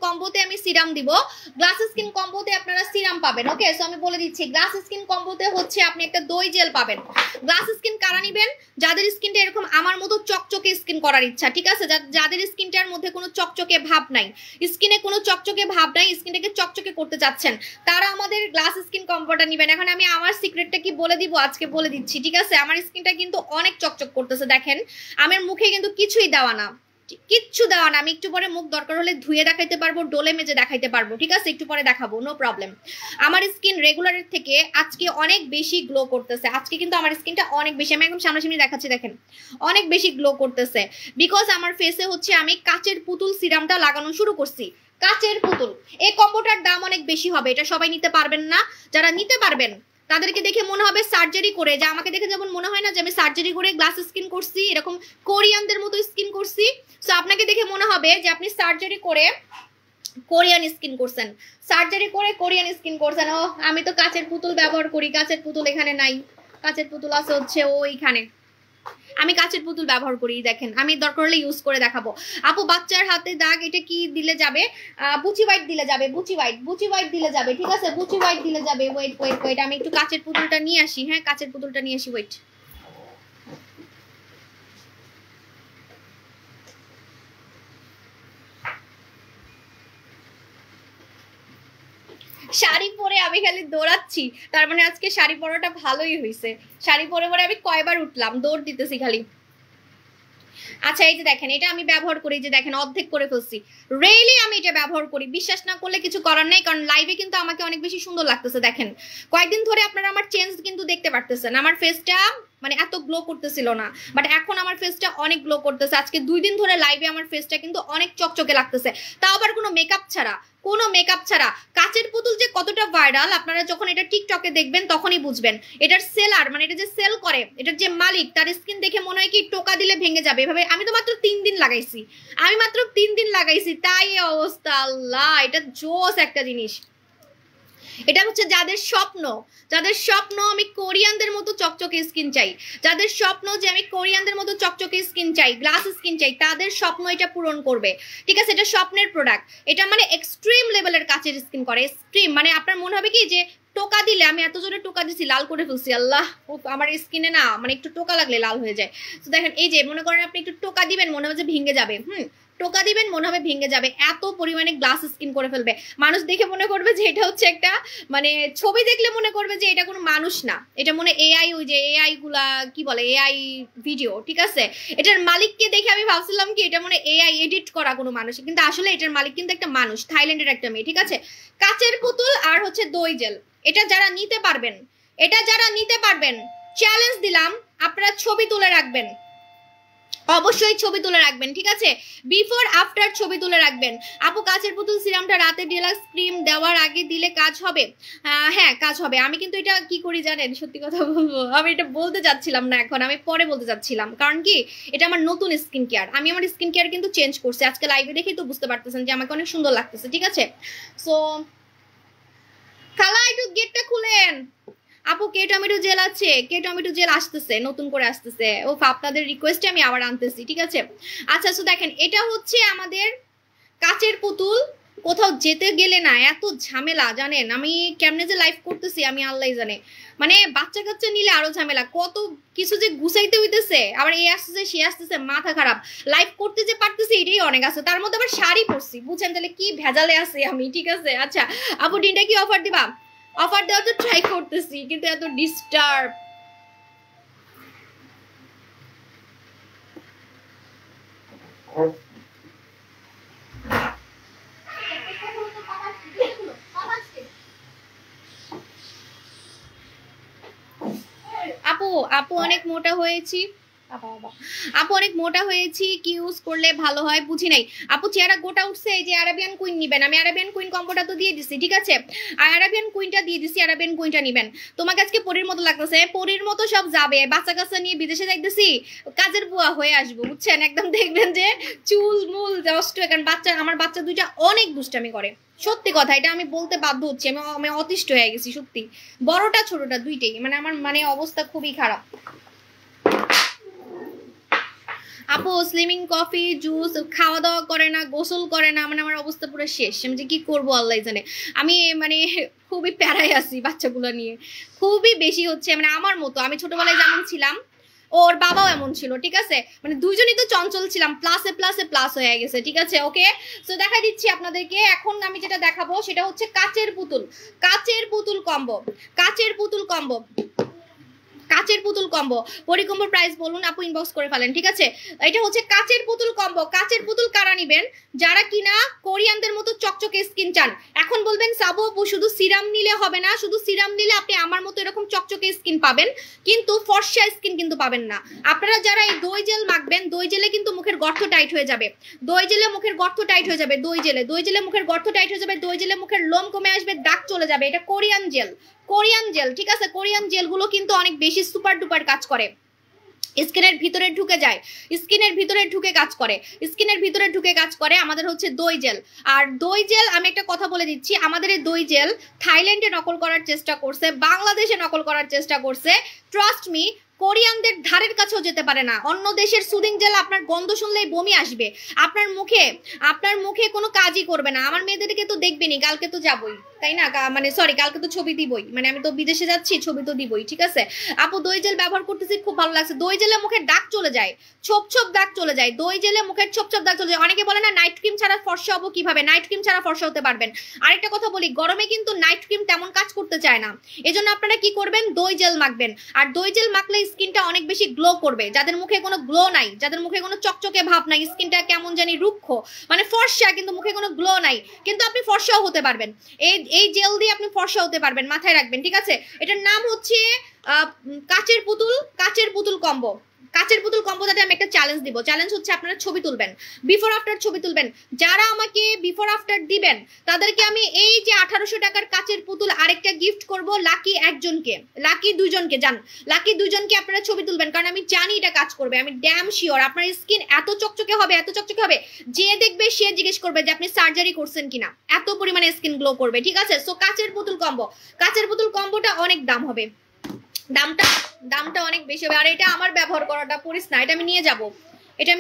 কম্বোতে আপনারা সিরাম পাবেন, ওকে? সো আমি বলে দিচ্ছি, গ্লাস স্কিন কম্বোতে হচ্ছে আপনি একটা দই জেল পাবেন। গ্লাস স্কিন কারা নিবেন? যাদের স্কিনটা এরকম আমার মতো চকচকে স্কিন করার ইচ্ছা, ঠিক আছে? যাদের স্কিনটার মধ্যে কোনো চকচকে ভাব নাই, স্কিনটাকে চকচকে করতে চাচ্ছেন, তারা আমাদের গ্লাস স্কিন কম্বোটা নিবেন। এখন আমি আমার সিক্রেটটা কি বলে দিব, আজকে বলে দিচ্ছি, ঠিক আছে? আমার স্কিনটা কিন্তু অনেক চকচক করতেছে, দেখেন আমার মুখে কিন্তু কিচ্ছু দেওয়া না, আমি একটু পরে মুখ দরকার হলে ধুয়ে দেখাইতে পারবো, ডোলে মেজে দেখাইতে পারবো, ঠিক আছে? একটু পরে দেখাবো, নো প্রবলেম। আমার স্কিন রেগুলারের থেকে আজকে অনেক বেশি গ্লো করতেছে, আজকে কিন্তু আমার স্কিনটা অনেক বেশি, আমি একদম সামনাসামনি দেখাচ্ছি, দেখেন অনেক বেশি গ্লো করতেছে, বিকজ আমার ফেসে হচ্ছে আমি কাচের পুতুল সিরামটা লাগানো শুরু করছি। কাচের পুতুল, এই কম্বোটার দাম অনেক বেশি হবে, এটা সবাই নিতে পারবেন না। যারা নিতে পারবেন তাদেরকে দেখে মনে হবে সার্জারি করে, যে আমাকে দেখে যেমন মনে হয় না যে আমি সার্জারি করে গ্লাস স্কিন করছি, এরকম কোরিয়ানদের মতো স্কিন করছি। সো আপনাকে দেখে মনে হবে যে আপনি সার্জারি করে কোরিয়ান স্কিন করছেন, ও আমি তো কাচের পুতুল ব্যবহার করি, কাচের পুতুল এখানে নাই, কাচের পুতুল আছে হচ্ছে ওইখানে। আমি কাচের পুতুল ব্যবহার করি, দেখেন আমি দরকার হলে ইউজ করে দেখাবো। আপু বাচ্চার হাতে দাগ, এটা কি দিলে যাবে? বুচি হোয়াইট দিলে যাবে, বুচি হোয়াইট দিলে যাবে, ঠিক আছে, বুচি হোয়াইট দিলে যাবে। ওয়েট ওয়েট ওয়েট, আমি একটু কাচের পুতুলটা নিয়ে আসি। হ্যাঁ, কাচের পুতুলটা নিয়ে আসি, ওয়েট। শাড়ি পরে আমি খালি দৌড়াচ্ছি, তার মানে আজকে শাড়ি পরাটা ভালোই হয়েছে। শাড়ি পরে পরে আমি কয়বার উঠলাম, দৌড় দিতেছি খালি। আচ্ছা এই যে দেখেন, এটা আমি ব্যবহার করি, যে দেখেন অর্ধেক করে ফেলছি। রিয়েলি আমি এটা ব্যবহার করি, বিশ্বাস না করলে কিছু করার নেই, কারণ লাইভে কিন্তু আমাকে অনেক বেশি সুন্দর লাগতেছে। দেখেন কয়েকদিন ধরে আপনারা আমার চেঞ্জ কিন্তু দেখতে পারতেছেন, আমার ফেসটা মানে এত গ্লো করতেছিল না, বাট এখন আমার ফেসটা অনেক গ্লো করতেছে। আজকে 2 দিন ধরে লাইভে আমার ফেসটা কিন্তু অনেক চকচকে লাগতেছে, তাও আবার কোনো মেকআপ ছাড়া, কোনো মেকআপ ছাড়া। কাচের পুতুল যে কতটা ভাইরাল আপনারা যখন এটা টিকটকে দেখবেন তখনই বুঝবেন। এটার সেলার মানে এটা যে সেল করে, এটার যে মালিক, তার স্কিন দেখে মনে হয় কি টোকা দিলে ভেঙে যাবে এভাবে। আমি তো মাত্র 3 দিন লাগাইছি, আমি মাত্র 3 দিন লাগাইছি, তাই অবস্থা। আল্লাহ, এটা জোস একটা জিনিস। এটা হচ্ছে যাদের স্বপ্ন আমি কোরিয়ানদের মতো চকচকে স্কিন চাই, যাদের স্বপ্ন যে আমি কোরিয়ানদের মতো চকচকে স্কিন চাই, গ্লাস স্কিন চাই, তাদের স্বপ্ন এটা পূরণ করবে, ঠিক আছে। এটা স্বপ্নের প্রোডাক্ট, এটা মানে এক্সট্রিম লেভেলের কাচের স্কিন করে, এক্সট্রিম মানে আপনার মনে হবে কি যে টোকা দিলে, আমি এত জোরে টোকা দিছি লাল করে ফেলছি। আল্লাহ, আমার স্কিনে না মানে একটু টোকা লাগলে লাল হয়ে যায়। তো দেখেন এই যে মনে করেন আপনি একটু টোকা দিবেন, মনে হবে যে ভেঙে যাবে, টোকা দিবেন মনে হবে ভেঙে যাবে, এত পরিমাণে গ্লাস স্কিন করে ফেলবে। মানুষ দেখে মনে করবে যে এটা হচ্ছে একটা মানে ছবি দেখলে মনে করবে যে এটা কোনো মানুষ না, এটা মনে এআই, ওই যে এআই গুলা কি বলে এআই ভিডিও, ঠিক আছে। এটার মালিককে দেখে আমি ভাবছিলাম কি এটা মনে এআই এডিট করা কোনো মানুষ, কিন্তু আসলে এটার মালিক কিন্তু একটা মানুষ, থাইল্যান্ডের একটা মেয়ে, ঠিক আছে। কাচের পুতুল আর হচ্ছে দই জেল, এটা যারা নিতে পারবেন চ্যালেঞ্জ দিলাম, আপনারা ছবি তুলে রাখবেন, অবশ্যই ছবি তুলে রাখবেন, ঠিক আছে, বিফোর আফটার ছবি তুলে রাখবেন। আপু কাচের পুতুল সিরামটা রাতে ডিলাক্স ক্রিম দেওয়ার আগে দিলে কাজ হবে? হ্যাঁ কাজ হবে। আমি কিন্তু এটা কি করি জানেন, সত্যি কথা বলবো, আমি এটা বলতে যাচ্ছিলাম না এখন, আমি পরে বলতে যাচ্ছিলাম, কারণ কি এটা আমার নতুন স্কিন কেয়ার, আমি আমার স্কিন কেয়ার কিন্তু চেঞ্জ করছি। আজকে লাইভে দেখেই তো বুঝতে পারতেছেন যে আমাকে অনেক সুন্দর লাগতেছে, ঠিক আছে। সো খালা একটু গেটটা খুলেন। আপু কে টমেটো জেল আছে, কে টমেটো জেল আসতেছে, নতুন করে আসতেছে, ও আপনাদের রিকোয়েস্টে আমি আবার আনতেছি, ঠিক আছে। আচ্ছা সো দেখেন, এটা হচ্ছে আমাদের কাচের পুতুল। কোথাও যেতে গেলে না এত ঝামেলা জানেন, আমি কেমনে যে লাইভ করতেছি আমি আল্লাহই জানে, মানে বাচ্চা কাচ্চা নিলে আরো ঝামেলা, কত কিছু যে গুছাইতে হইতেছে, আবার এই আসতেছে সে আসতেছে, মাথা খারাপ। লাইভ করতে যে পারতেছি এটাই অনেক আছে, তার মধ্যে আবার শাড়ি পরছি, বুঝছেন তাহলে কি ভেজালে আছি আমি, ঠিক আছে। আচ্ছা আপু ডিনটা কি অফার দিবা? অফার দেওয়া তো ট্রাই করতেছি, কিন্তু এত ডিস্টার্ব। আপু অনেক মোটা হয়েছি, আপু অনেক মোটা হয়েছি, কি ইউজ করলে ভালো হয় বুঝি নাই। আপু চেহারা গোটা উঠছে, এই যে আরাবিয়ান কুইন নিবেন, আমি আরাবিয়ান কুইন কম্বোটা তো দিয়ে দিছি, ঠিক আছে, আর আরাবিয়ান কুইনটা দিয়ে দিছি, আরাবিয়ান কুইনটা নিবেন। তোমাকে আজকে পরীর মতো লাগতেছে, পরীর মতো সব যাবে, বাচ্চা কাচ্চা নিয়ে বিদেশে যাইতেছি, কাজের বুয়া হয়ে আসবো, বুঝছেন, একদম দেখবেন যে চুল মুল জাস্ট, কারণ আমার বাচ্চা দুইটা অনেক দুষ্টামি করে, সত্যি কথা, এটা আমি বলতে বাধ্য হচ্ছি, আমি অতিষ্ঠ হয়ে গেছি সত্যি, বড়টা ছোটটা দুইটাই, মানে আমার মানে অবস্থা খুবই খারাপ। আপু স্লিমিং কফি জুস খাওয়া দাওয়া করে না, গোসল করে না, মানে আমার অবস্থা পুরো শেষ, আমি যে কি করবো আল্লাহ জানে। আমি মানে খুবই প্যারায় আছি বাচ্চাগুলো নিয়ে, খুবই বেশি হচ্ছে, মানে আমার মতো আমি ছোটবেলায় যেমন ছিলাম ওর বাবাও এমন ছিল, ঠিক আছে, মানে দুইজনই তো চঞ্চল ছিলাম, প্লাসে প্লাসে প্লাস হয়ে গেছে, ঠিক আছে। ওকে সো দেখা দিচ্ছি আপনাদেরকে, এখন আমি যেটা দেখাবো সেটা হচ্ছে কাচের পুতুল, কাচের পুতুল কম্বো, কাচের পুতুল কম্বো, কাচের পুতুল কম্বো। পরিকম্বোর প্রাইস বলুন আপু, ইনবক্স করে ফেলেন, ঠিক আছে। এটা হচ্ছে কাচের পুতুল কম্বো। কাচের পুতুল কারা নিবেন? যারা কিনা কোরিয়ানদের মতো চকচকে স্কিন চান। এখন বলবেন সাবু আপু শুধু সিরাম নিলে হবে না, শুধু সিরাম নিলে আপনি আমার মতো এরকম চকচকে স্কিন পাবেন, কিন্তু ফর্সা স্কিন কিন্তু পাবেন না। আপনারা যারা এই দই জেল মাখবেন, দই জেলে কিন্তু মুখের গর্ত টাইট হয়ে যাবে, দই জেলে মুখের গর্ত টাইট হয়ে যাবে, দই জেলে মুখের গর্ত টাইট হয়ে যাবে, দই জেলে মুখের লোম কমে আসবে, দাগ চলে যাবে। এটা কোরিয়ান জেল, কোরিয়ান জেল, ঠিক আছে। কোরিয়ান জেলগুলো কিন্তু অনেক বেশি সুপার ডুপার কাজ করে, স্কিনের ভিতরে ঢুকে যায়, স্কিনের ভিতরে ঢুকে কাজ করে, স্কিনের ভিতরে ঢুকে কাজ করে। আমাদের হচ্ছে দই জেল, আর দই জেল আমি একটা কথা বলে দিচ্ছি, আমাদের এই দই জেল থাইল্যান্ডে নকল করার চেষ্টা করছে, বাংলাদেশে নকল করার চেষ্টা করছে, ট্রাস্ট মি কোরিয়ানদের ধারের কাছেও যেতে পারে না। অন্য দেশের সুদিং জেল আপনার গন্ধ শুনলেই বমি আসবে, আপনার মুখে কোনো কাজই করবে না। আমার মেয়েদেরকে তো দেখবেনি, কালকে তো যাবই, তাই না? মানে সরি, কালকে তো ছবি দিবই, মানে আমি তো বিদেশে যাচ্ছি, ছবি তো দিবই, ঠিক আছে? আপু দই জেল ব্যবহার করতেছি, খুব ভালো লাগছে। দই জেলে মুখের দাগ চলে যায়, ছোপ ছোপ দাগ চলে যায়, দই জেলে মুখের ছোপ ছোপ দাগ চলে যায়। অনেকে বলে না নাইট ক্রিম ছাড়া ফর্সা হবো কিভাবে? নাইট ক্রিম ছাড়া ফর্সা হতে পারবেন। আরেকটা কথা বলি, গরমে কিন্তু নাইট ক্রিম তেমন কাজ করতে চায় না, এজন্য আপনারা কি করবেন, দই জেল মাখবেন। আর দই জেল মাখলে স্কিনটা অনেক বেশি গ্লো করবে। যাদের মুখে কোনো গ্লো নাই, যাদের মুখে কোনো চকচকে ভাব নাই, স্কিনটা কেমন জানি রুক্ষ, মানে ফর্সা কিন্তু মুখে কোনো গ্লো নাই, কিন্তু আপনি ফর্সাও হতে পারবেন। এই জেল দিয়ে আপনি ফর্সা হতে পারবেন, মাথায় রাখবেন, ঠিক আছে? এটার নাম হচ্ছে কাচের পুতুল কম্বো। কাচের পুতুল কম্বোটাতে আমি একটা চ্যালেঞ্জ দিব। চ্যালেঞ্জ হচ্ছে আপনারা ছবি তুলবেন, বিফোর আফটার ছবি তুলবেন। যারা আমাকে বিফোর আফটার দিবেন তাদেরকে আমি এই যে 1800 টাকার কাচের পুতুল আরেকটা গিফট করব, লাকি একজনকে, লাকি দুজনকে, জান লাকি দুজনকে আপনারা ছবি তুলবেন, কারণ আমি জানি এটা কাজ করবে। আমি ড্যাম শিওর আপনার স্কিন এত চকচকে হবে, এত চকচকে হবে, যে দেখবে সে জিজ্ঞেস করবে যে আপনি সার্জারি করছেন কিনা, এত পরিমাণে স্কিন গ্লো করবে, ঠিক আছে? সো কাচের পুতুল কম্বোটা অনেক দাম হবে, দামটা অনেক বেশি হবে। আর এটা আমার ব্যবহার করাটা পরিস না, এটা আমি নিয়ে যাব, এটা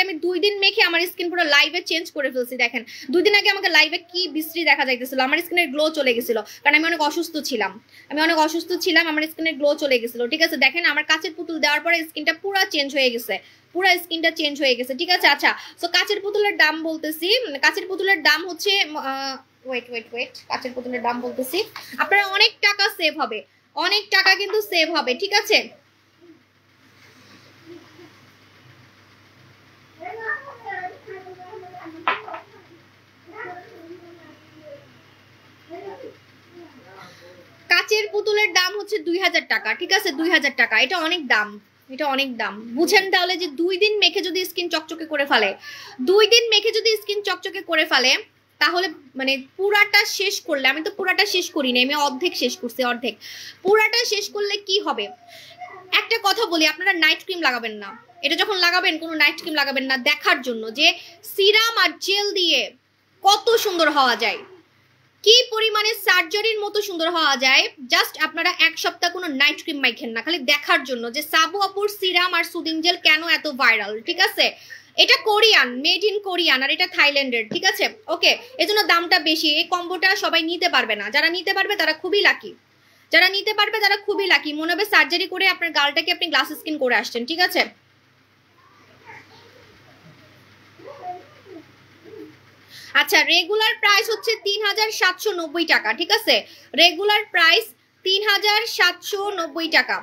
আমি 2 দিন মেখে আমার স্কিন পুরো লাইভে চেঞ্জ করে ফেলছি। দেখেন 2 দিন আগে আমাকে লাইভে কি বিশ্রী দেখা যাইতেছিল, আমার স্কিনের গ্লো চলে গেছিল, কারণ আমি অনেক অসুস্থ ছিলাম, আমার স্কিনের গ্লো চলে গেছিল, ঠিক আছে? দেখেন আমার কাচের পুতুল দেওয়ার পরে স্কিনটা পুরো চেঞ্জ হয়ে গেছে, ঠিক আছে? আচ্ছা, সো কাচের পুতুলের দাম বলতেছি, কাচের পুতুলের দাম হচ্ছে ওয়েট, কাচের পুতুলের দাম বলতেছি, আপনারা অনেক টাকা সেভ হবে, অনেক টাকা কিন্তু সেভ হবে, ঠিক আছে? কাচের পুতুলের দাম হচ্ছে 2000 টাকা, ঠিক আছে? 2000 টাকা, এটা অনেক দাম, বুঝেন তাহলে যে 2 দিন মেখে যদি স্কিন চকচকে করে ফেলে, তাহলে মানে পুরাটা শেষ করলে, আমি তো পুরাটা শেষ করি না, আমি অর্ধেক শেষ করছি, পুরাটা শেষ করলে কি হবে? একটা কথা বলি, আপনারা নাইট ক্রিম লাগাবেন না, এটা যখন লাগাবেন কোনো নাইট ক্রিম লাগাবেন না, দেখার জন্য যে সিরাম আর জেল দিয়ে কত সুন্দর হওয়া যায়, কি পরিমাণে সার্জারির মতো সুন্দর হওয়া যায়। জাস্ট আপনারা 1 সপ্তাহ কোনো নাইট ক্রিম মাইখেন না, খালি দেখার জন্য যে সাবু আপুর সিরাম আর সুদিং জেল কেন এত ভাইরাল, ঠিক আছে? এটা কোরিয়ান, মেড ইন কোরিয়ান, আর এটা থাইল্যান্ডের, ঠিক আছে? ওকে, এজন্য দামটা বেশি। এই কম্বোটা সবাই নিতে পারবে না, যারা নিতে পারবে তারা খুবই লাকি, মনে হবে সার্জারি করে আপনার গালটাকে আপনি গ্লাস স্কিন করে আসছেন, ঠিক আছে? আচ্ছা, রেগুলার প্রাইস হচ্ছে 3790 টাকা, ঠিক আছে? রেগুলার প্রাইস 3790 টাকা।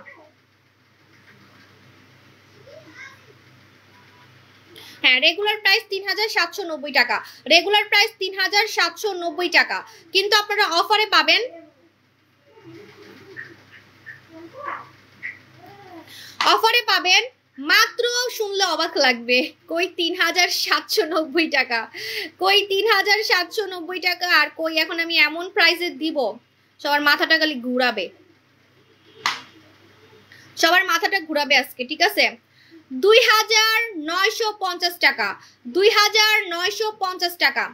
হ্যাঁ, রেগুলার প্রাইস 3790 টাকা, রেগুলার প্রাইস 3790 টাকা, কিন্তু আপনারা অফারে পাবেন, মাত্র, শুনলে অবাক লাগবে, কই 3790 টাকা, আর কই এখন আমি এমন প্রাইসে দিব সবার মাথাটা খালি ঘুরাবে, আজকে, ঠিক আছে? 2950 টাকা, 2950 টাকা,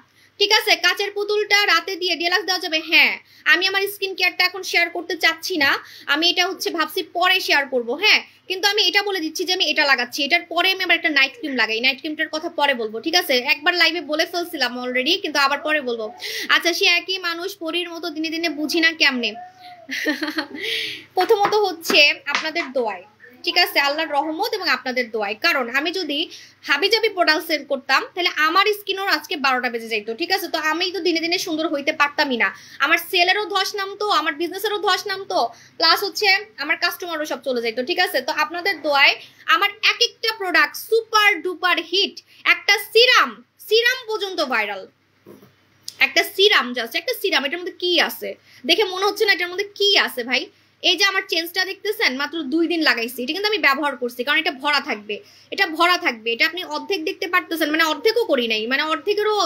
ঠিক আছে? কাচের পুতুলটা রাতে দিয়ে ডিলাক্স দেওয়া যাবে। হ্যাঁ, আমি আমার স্কিন কেয়ারটা এখন শেয়ার করতে চাচ্ছি না, আমি এটা হচ্ছে ভাবছি পরে শেয়ার করব, হ্যাঁ? কিন্তু আমি এটা বলে দিচ্ছি যে আমি এটা লাগাচ্ছি, এটার পরে আমি আবার একটা নাইট ক্রিম লাগাই, নাইট ক্রিমটার কথা পরে বলবো, ঠিক আছে? একবার লাইভে বলে ফেলছিলাম অলরেডি, কিন্তু আবার পরে বলবো। আচ্ছা, সে একই মানুষ, পরীর মতো দিনে দিনে বুঝি না কেমনে। প্রথমত হচ্ছে আপনাদের দোয়ায়, ঠিক আছে? আল্লাহর রহমত এবং আপনাদের দোয়ায়, কারণ আমি যদি হাবিজাবি প্রোডাক্ট সেল করতাম তাহলে আমার স্কিনও আজকে 12টা বেজে যাইতো, ঠিক আছে? তো আমি তো দিনে দিনে সুন্দর হইতে পারতামই না, আমার সেলেরও ধস নামতো, আমার বিজনেসেরও ধস নামতো, প্লাস হচ্ছে আমার কাস্টমারও সব চলে যাইতো, ঠিক আছে? তো আপনাদের দোয়ায় আমার এক একটা প্রোডাক্ট সুপার ডুপার হিট, একটা সিরাম পর্যন্ত ভাইরাল, একটা সিরাম, জাস্ট একটা সিরাম, এটার মধ্যে কি আছে দেখে মনে হচ্ছে না এটার মধ্যে কি আছে ভাই। এই যে আমার চেঞ্জটা দেখতেছেন, মাত্র 2 দিন লাগাইছি, এটা কিন্তু আমি ব্যবহার করছি, কারণ এটা ভরা থাকবে, এটা আপনি অর্ধেক দেখতে পারতেছেন, মানে অর্ধেকও করি নাই, মানে অর্ধেকেরও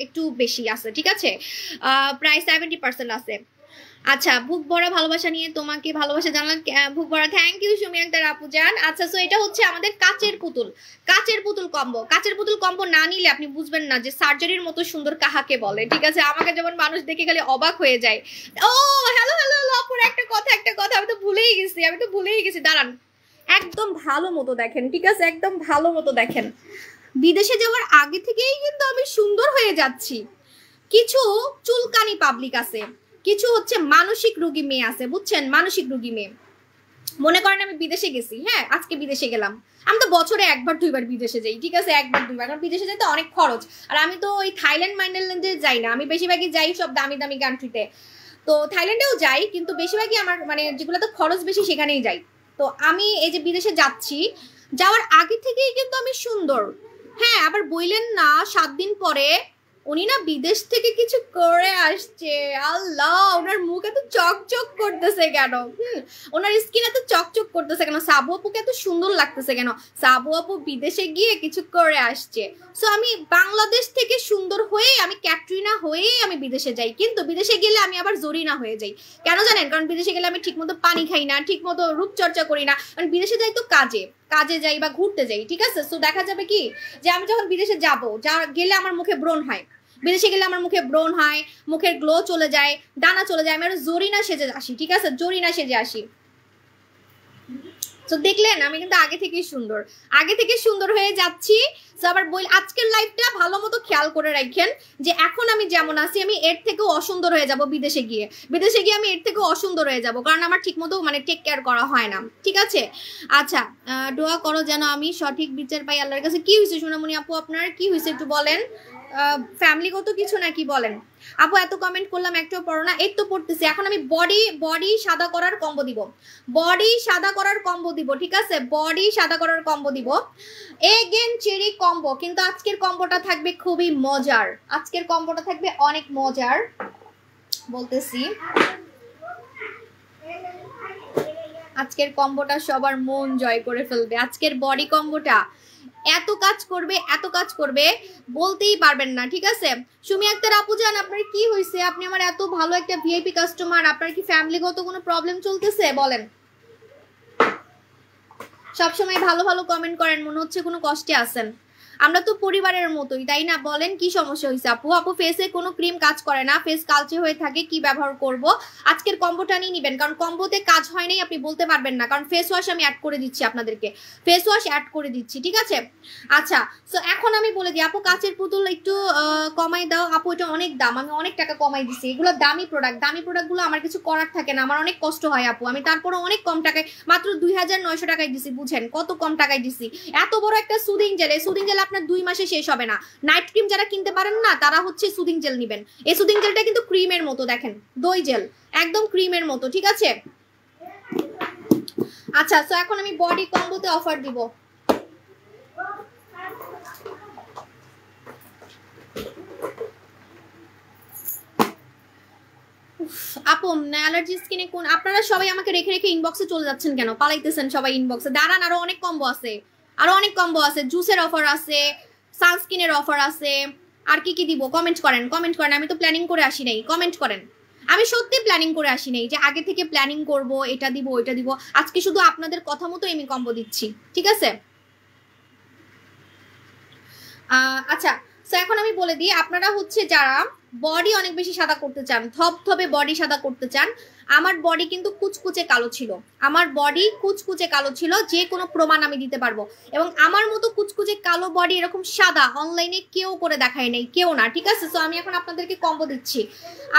একটু বেশি আছে, ঠিক আছে? প্রায় 70% আছে। আচ্ছা, বুক ভরা ভালোবাসা নিয়ে তোমাকে ভালোবাসা জানালাম, বুক ভরা, থ্যাংক ইউ সুমি আক্তার আপু জান। আচ্ছা, সো এটা হচ্ছে আমাদের কাচের পুতুল কম্বো না নিলে আপনি বুঝবেন না যে সার্জারির মতো সুন্দর কাহাকে বলে, ঠিক আছে? আমাকে যেমন মানুষ দেখে খালি অবাক হয়ে যায়। ও হ্যালো আপুর, একটা কথা, আমি তো ভুলেই গেছি, দাঁড়ান, একদম ভালো মতো দেখেন, ঠিক আছে, একদম ভালো মতো দেখেন। বিদেশে যাওয়ার আগে থেকেই কিন্তু আমি সুন্দর হয়ে যাচ্ছি। কিছু চুলকানি পাবলিক আছে, কিছু হচ্ছে মানসিক রোগী মেয়ে আছে, বুঝছেন, মানসিক রোগী মেয়ে। মনে করেন আমি বিদেশে গেছি, হ্যাঁ আজকে বিদেশে গেলাম, আমি তো বছরে একবার দুইবার বিদেশে যাই, ঠিক আছে, একবার দুইবার, কারণ বিদেশে যাইতে অনেক খরচ। আর আমি তো ওই থাইল্যান্ড মাইল্যান্ডে যাই না, আমি বেশিরভাগই যাই সব দামি দামি কান্ট্রিতে। তো থাইল্যান্ডেও যাই, কিন্তু বেশিরভাগই আমার মানে যেগুলোতে খরচ বেশি সেখানেই যাই। তো আমি এই যে বিদেশে যাচ্ছি, যাওয়ার আগে থেকেই কিন্তু আমি সুন্দর। হ্যাঁ, আবার বললেন না 7 দিন পরে উনি না বিদেশ থেকে কিছু করে আসছে, আল্লাহ ওনার মুখ এত চকচক করতেছে কেন, ওনার স্কিন এত চকচক করতেছে কেন, সাবু আপুকে এত সুন্দর লাগতেছে কেন, সাবু আপু বিদেশে গিয়ে কিছু করে আসছে। সো আমি বাংলাদেশ থেকে সুন্দর হয়ে, আমি ক্যাটরিনা হয়েই আমি বিদেশে যাই, কিন্তু বিদেশে গেলে আমি আবার জরিনা হয়ে যাই। কেন জানেন? কারণ বিদেশে গেলে আমি ঠিকমতো পানি খাই না, ঠিকমতো রূপচর্চা করি না, কারণ বিদেশে যাই তো কাজে যাই বা ঘুরতে যাই, ঠিক আছে। সো দেখা যাবে কি যে আমি যখন বিদেশে যাবো, গেলে আমার মুখে ব্রণ হয়, বিদেশে গেলে আমার মুখে ব্রণ হয়, মুখের গ্লো চলে যায়, দানা চলে যায়, আমি আরো জরিনা সেজে আসি, ঠিক আছে, জরিনা সেজে আসি। তো দেখলেন আমি কিন্তু আগে থেকেই সুন্দর, আগে থেকে সুন্দর হয়ে যাচ্ছি। তো আবার বল, আজকের লাইফটা ভালো মতো খেয়াল করে রাখেন যে এখন আমি যেমন আছি আমি এর থেকেও অসুন্দর হয়ে যাব বিদেশে গিয়ে, বিদেশে গিয়ে আমি এর থেকেও অসুন্দর হয়ে যাব, কারণ আমার ঠিক মতো মানে টেক কেয়ার করা হয় না, ঠিক আছে। আচ্ছা, দোয়া করো যেন আমি সঠিক বিচার পাই আল্লাহর কাছে। কি হয়েছে সোনামণি আপু, আপনার কি হয়েছে একটু বলেন, ফ্যামিলিগত কিছু নাকি বলেন। আপু এত কমেন্ট করলাম একটাও পড়ো না, এই তো পড়তেছি। এখন আমি বডি সাদা করার কম্বো দিব, বডি সাদা করার কম্বো দিব, ঠিক আছে, বডি সাদা করার কম্বো দিব, এগেন চেরি কম্বো। কিন্তু আজকের কম্বোটা থাকবে খুবই মজার, আজকের কম্বোটা থাকবে অনেক মজার, বলতেছি আজকের কম্বোটা সবার মন জয় করে ফেলবে। আজকের বডি কম্বোটা এত কাজ করবে, এত কাজ করবে বলতেই পারবেন না, ঠিক আছে। সুমি আক্তার আপু জান, আপনার কি হয়েছে? আপনি আমার এত ভালো একটা ভিআইপি কাস্টমার, আপনার কি ফ্যামিলিগত কোনো প্রবলেম চলতেছে বলেন? সবসময় ভালো ভালো কমেন্ট করেন, মনে হচ্ছে কোনো কষ্টে আছেন। আমরা তো পরিবারের মতোই, তাই না? বলেন কি সমস্যা হয়েছে আপু? আপু ফেসে কোনো ক্রিম কাজ করে না, ফেস কালচে হয়ে থাকে, কি ব্যবহার করব? আজকের কম্বোটা নিয়ে নেবেন, কারণ কম্বোতে কাজ হয় নাই আপনি বলতে পারবেন না, কারণ ফেস ওয়াশ আমি অ্যাড করে দিচ্ছি আপনাদেরকে, ফেস ওয়াশ অ্যাড করে দিচ্ছি, ঠিক আছে। আচ্ছা, সো এখন আমি বলে দিই আপু, কাচের পুতুল একটু কমাই দাও আপু, এটা অনেক দাম, আমি অনেক টাকা কমাই দিচ্ছি, এগুলো দামি প্রোডাক্ট, দামি প্রোডাক্টগুলো আমার কিছু করার থাকে না, আমার অনেক কষ্ট হয় আপু, আমি তারপরে অনেক কম টাকায়, মাত্র 2900 টাকায় দিছি, বুঝেন কত কম টাকায় দিছি। এত বড় একটা সুদিং জেল, এই সুদিং জেল আপনার 2 মাসে শেষ হবে না। নাইট ক্রিম যারা কিনতে পারেন না তারা হচ্ছে সুদিং জেল নেবেন। এই সুদিং জেলটা কিন্তু ক্রিমের মতো, দেখেন দই জেল, একদম ক্রিমের মতো, ঠিক আছে। আচ্ছা, তো এখন আমি বডি কম্বোতে অফার দিব। আপু অ্যালার্জি স্কিনে কোন, আপনারা সবাই আমাকে রেখে রেখে ইনবক্সে চলে যাচ্ছেন কেন? পালাইতেছেন সবাই ইনবক্সে, দাঁড়ান, আরো অনেক কম্বো আছে, আরো অনেক কম্বো আছে, জুসের অফার আছে, সানস্ক্রিনের অফার আছে, আর কি কি দিব? কমেন্ট করেন, কমেন্ট করেন, আমি তো প্ল্যানিং করে আসি নাই, কমেন্ট করেন। আমি সত্যি প্ল্যানিং করে আসি নাই যে আগে থেকে প্ল্যানিং করব, এটা দিব ওইটা দিব, আজকে শুধু আপনাদের কথা মতো আমি কম্বো দিচ্ছি, ঠিক আছে। আচ্ছা, সো এখন আমি বলে দিই, আপনারা হচ্ছে যারা বডি অনেক বেশি সাদা করতে চান, থপথপে বডি সাদা করতে চান, আমার বডি কিন্তু কুচকুচে কালো ছিল, আমার বডি কুচকুচে কালো ছিল, যে কোনো প্রমাণ আমি দিতে পারবো। এবং আমার মতো কুচকুচে কালো বডি এরকম সাদা অনলাইনে কেউ করে দেখায় নাই, কেউ না, ঠিক আছে। সো আমি এখন আপনাদেরকে কম্বো দিচ্ছি।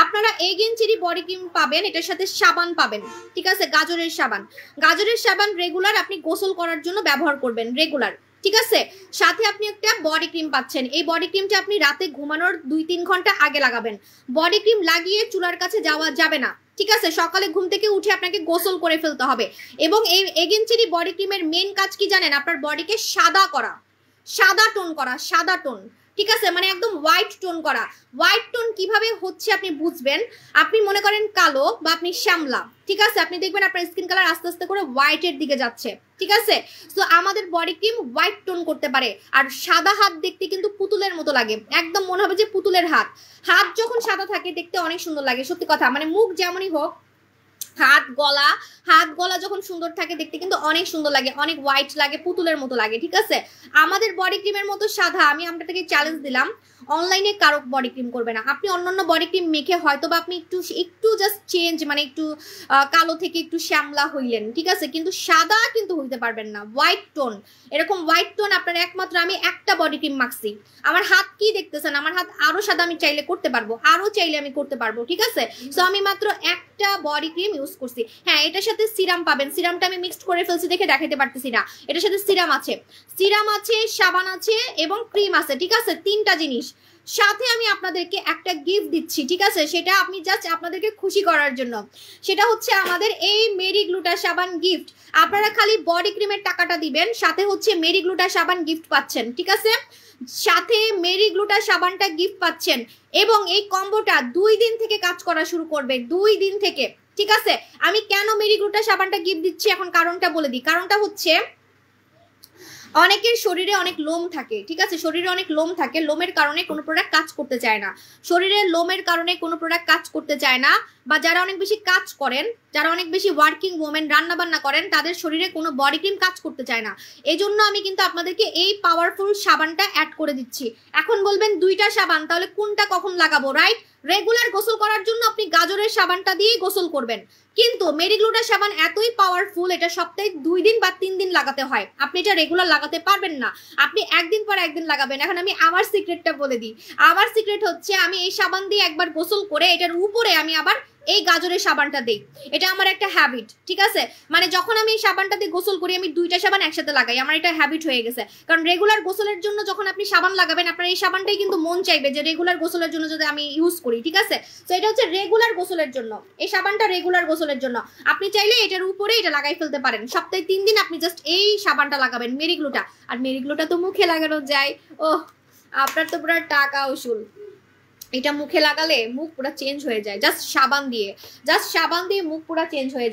আপনারা এগেন চেরি বডি ক্রিম পাবেন, এটার সাথে সাবান পাবেন, ঠিক আছে, গাজরের সাবান, গাজরের সাবান রেগুলার আপনি গোসল করার জন্য ব্যবহার করবেন, রেগুলার, ঠিক আছে। সাথে আপনি একটা বডি ক্রিম পাচ্ছেন, এই বডি ক্রিমটা আপনি রাতে ঘুমানোর 2-3 ঘন্টা আগে লাগাবেন। বডি ক্রিম লাগিয়ে চুলার কাছে যাওয়া যাবে না, ঠিক আছে, সকালে ঘুম থেকে উঠে আপনাকে গোসল করে ফেলতে হবে। এবং এই এগেন চেরি বডি ক্রিমের মেন কাজ কি জানেন? আপনার বডিকে সাদা করা, সাদা টোন করা, সাদা টোন, ঠিক আছে, মানে একদম হোয়াইট টোন করা। হোয়াইট টোন কিভাবে হচ্ছে আপনি বুঝবেন, আপনি মনে করেন কালো বা আপনি শ্যামলা, ঠিক আছে, আপনি দেখবেন আপনার স্কিন কালার আস্তে আস্তে করে হোয়াইটের দিকে যাচ্ছে, ঠিক আছে। সো আমাদের বডি ক্রিম হোয়াইট টোন করতে পারে। আর সাদা হাত দেখতে কিন্তু পুতুলের মতো লাগে, একদম মনে হবে যে পুতুলের হাত, হাত যখন সাদা থাকে দেখতে অনেক সুন্দর লাগে, সত্যি কথা, মানে মুখ যেমনই হোক হাত গলা যখন সুন্দর থাকে দেখতে কিন্তু অনেক সুন্দর লাগে, অনেক হোয়াইট লাগে, পুতুলের মতো লাগে। ঠিক আছে, আমাদের বডি ক্রিমের মতো সাদা। আমি আপনাকে চ্যালেঞ্জ দিলাম, অনলাইনে কারো বডি ক্রিম করবে না। আপনি অন্যান্য বডি ক্রিম মেখে হয়তো বা আপনি একটু জাস্ট চেঞ্জ, মানে একটু কালো থেকে একটু শ্যামলা হইলেন, ঠিক আছে, কিন্তু সাদা কিন্তু হইতে পারবেন না। হোয়াইট টোন, এরকম হোয়াইট টোন আপনার একমাত্র আমি একটা বডি ক্রিম মাখছি। আমার হাত কি দেখতেছেন, আমার হাত আরো সাদা আমি চাইলে করতে পারবো, আরো চাইলে আমি করতে পারবো। ঠিক আছে, সো আমি মাত্র একটা বডি ক্রিম ইউজ করছি। হ্যাঁ, এটার সাথে সিরাম পাবেন, সিরামটা আমি মিক্সড করে ফেলছি দেখে দেখাতে পারতেছি না। এটার সাথে সিরাম আছে, সাবান আছে এবং ক্রিম আছে। ঠিক আছে, তিনটা জিনিস। সাথে আমি আপনাদেরকে একটা গিফট দিচ্ছি, ঠিক আছে, সেটা আপনি জাস্ট আপনাদেরকে খুশি করার জন্য। সেটা হচ্ছে আমাদের এই মেরি গ্লুটা সাবান গিফট। আপনারা খালি বডি ক্রিমের টাকাটা দিবেন, সাথে হচ্ছে মেরি গ্লুটা সাবান গিফট পাচ্ছেন। ঠিক আছে, সাথে মেরি গ্লুটা সাবানটা গিফট পাচ্ছেন এবং এই কম্বোটা 2 দিন থেকে কাজ করা শুরু করবে, 2 দিন থেকে। ঠিক আছে, আমি কেন মেরি গ্লুটা সাবানটা গিফট দিচ্ছি এখন কারণটা বলে দিই। কারণটা হচ্ছে অনেকের শরীরে অনেক লোম থাকে, ঠিক আছে, শরীরে অনেক লোম থাকে, লোমের কারণে কোনো প্রোডাক্ট কাজ করতে চায় না, শরীরের লোমের কারণে কোনো প্রোডাক্ট কাজ করতে চায় না, বা যারা অনেক বেশি কাজ করেন, যারা অনেক বেশি ওয়ার্কিং ওমেন, রান্না বান্না করেন, তাদের শরীরে কোনো বডি ক্রিম কাজ করতে চায় না। এই জন্য আমি কিন্তু আপনাদেরকে এই পাওয়ারফুল সাবানটা অ্যাড করে দিচ্ছি। এখন বলবেন 2টা সাবান, তাহলে কোনটা কখন লাগাবো, রাইট? রেগুলার গোসল করার জন্য আপনি গাজরের সাবানটা দিয়েই গোসল করবেন, কিন্তু মেরি গ্লুটা সাবান এতই পাওয়ারফুল, এটা সপ্তাহে 2 দিন বা 3 দিন লাগাতে হয়। আপনি এটা রেগুলার লাগাতে পারবেন না, আপনি একদিন পর একদিন লাগাবেন। এখন আমি আমার সিক্রেটটা বলে দিই। আমার সিক্রেট হচ্ছে আমি এই সাবান দিয়ে একবার গোসল করে এটার উপরে আমি আবার এই গাজরের সাবানটা দেই। এটা আমার একটা হ্যাবিট। ঠিক আছে, মানে যখন আমি এই সাবানটা দিয়ে গোসল করি আমি 2টা সাবান একসাথে লাগাই, আমার এটা হ্যাবিট হয়ে গেছে। কারণ রেগুলার গোসলের জন্য যখন আপনি সাবান লাগাবেন, আপনার এই সাবানটাই কিন্তু মন চাইবে যে রেগুলার গোসলের জন্য যদি আমি ইউজ করি। ঠিক আছে, তো এটা হচ্ছে রেগুলার গোসলের জন্য, এই সাবানটা রেগুলার গোসলের জন্য। আপনি চাইলে এটার উপরে এটা লাগাই ফেলতে পারেন। সপ্তাহে 3 দিন আপনি জাস্ট এই সাবানটা লাগাবেন, মেরি গ্লুটা। আর মেরি গ্লুটা তো মুখে লাগানো যায়। ও, আপনার তো পুরো টাকা উসুল। এটা মুখে লাগালে মুখ পুরো চেঞ্জ হয়ে যায়, জাস্ট সাবান দিয়ে মুখ পুরো চেঞ্জ হয়ে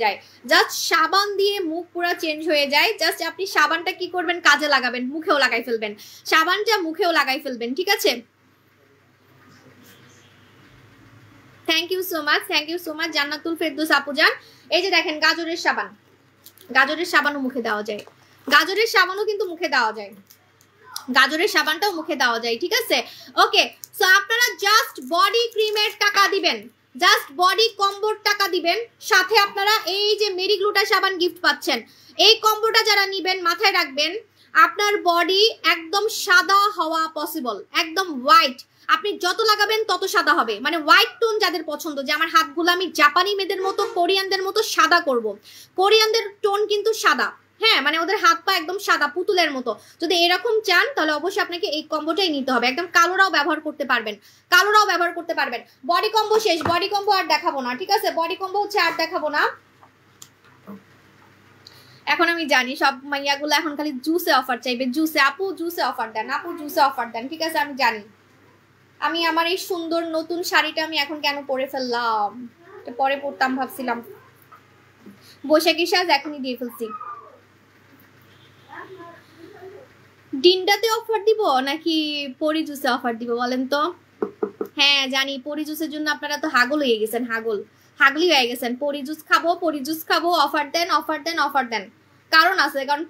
যায়, জাস্ট আপনি সাবানটা কি করবেন, কাজে লাগাবেন, মুখেও লাগাই ফেলবেন, সাবানটা মুখেও লাগাই ফেলবেন। ঠিক আছে, thank you so much Jannatul Ferdous আপুজান। এই যে দেখেন গাজরের সাবানও মুখে দেওয়া যায়, গাজরের সাবানও কিন্তু মুখে দেওয়া যায়, গাজরের সাবানটাও মুখে দেওয়া যায়। ঠিক আছে, ওকে, সো আপনারা জাস্ট বডি ক্রিমের টাকা দিবেন, জাস্ট বডি কম্বোর টাকা দিবেন, সাথে আপনারা এই যে মেরি গ্লুটা সাবান গিফট পাচ্ছেন। এই কম্বোটা যারা নিবেন মাথায় রাখবেন আপনার বডি একদম সাদা হওয়া পসিবল, একদম হোয়াইট। আপনি যত লাগাবেন তত সাদা হবে, মানে হোয়াইট টোন যাদের পছন্দ, যে আমার হাতগুলো আমি জাপানি মেয়েদের মতো, কোরিয়ানদের মতো সাদা করব। কোরিয়ানদের টোন কিন্তু সাদা, হ্যাঁ, মানে ওদের হাত পা একদম সাদা পুতুলের মতো। যদি এরকম চান তাহলে অবশ্যই আপনাকে এই কম্বোটাই নিতে হবে। একদম কালোরাও ব্যবহার করতে পারবেন, বডি কম্বো শেষ, বডি কম্বো আর দেখাবো না। ঠিক আছে, বডি কম্বো হচ্ছে আর দেখাবো না। এখন আমি জানি সব মাইয়াগুলো এখন খালি জুসে অফার চাইবে, জুসে আপু জুসে অফার দেন, আপু জুসে অফার দেন। ঠিক আছে, আমি জানি। আমি আমার এই সুন্দর নতুন শাড়িটা আমি এখন কেন পরে ফেললাম, পরে পরতাম ভাবছিলাম, বৈশাখী সাজ এখনই দিয়ে ফেলছি। ডিন্ডাতে অফার দিব নাকি পরি জুসে অফার দিব বলেন তো? হ্যাঁ জানি, পরি জুসের জন্য আপনারা তো হাগল হয়ে গেছেন, হাগলি হয়ে গেছেন। পরি জুস খাবো, অফার দেন। কারণ আছে, কারণ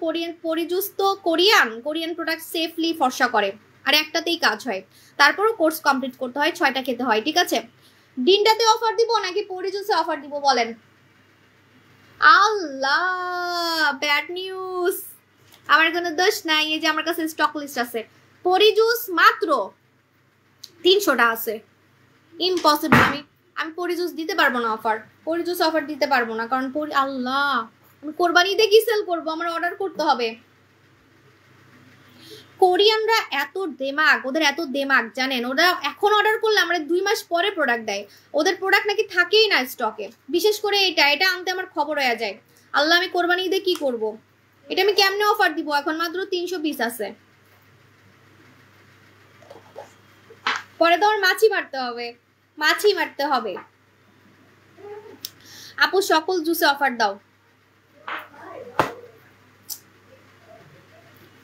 পরি জুস তো কোরিয়ান প্রোডাক্ট সেফলি ফর্সা করে, আর একটাতেই কাজ হয়। তারপরও কোর্স কমপ্লিট করতে হয়, 6টা খেতে হয়। ঠিক আছে, ডিন্ডাতে অফার দিব নাকি পরি জুসে অফার দিব বলেন? আল্লাহ, ব্যাড নিউজ। আমার কোনো দোষ নাই, এই যে আমার কাছে স্টক লিস্ট আছে, পরি জুস মাত্র 300টা আছে। ইম্পসিবল, আমি পরি জুস দিতে পারবো না অফার, পরি জুস অফার দিতে পারবো না, কারণ আল্লাহ, আমি কোরবানিতে কি সেল করবো, আমার অর্ডার করতে হবে। কোরিয়ানরা এত দেমাগ, ওদের এত দেমাগ জানেন, ওরা এখন অর্ডার করলে আমরা 2 মাস পরে প্রোডাক্ট দেয়। ওদের প্রোডাক্ট নাকি থাকেই না স্টকে, বিশেষ করে এটা আনতে আমার খবর হয়ে যায়। আল্লাহ, আমি কোরবানি ঈদে কি করব? এটা আমি কেমনে অফার দিব? এখন মাত্র 300 পিস আছে, পরে তো আমার মাছি মারতে হবে। আপু সকল জুসে অফার দাও।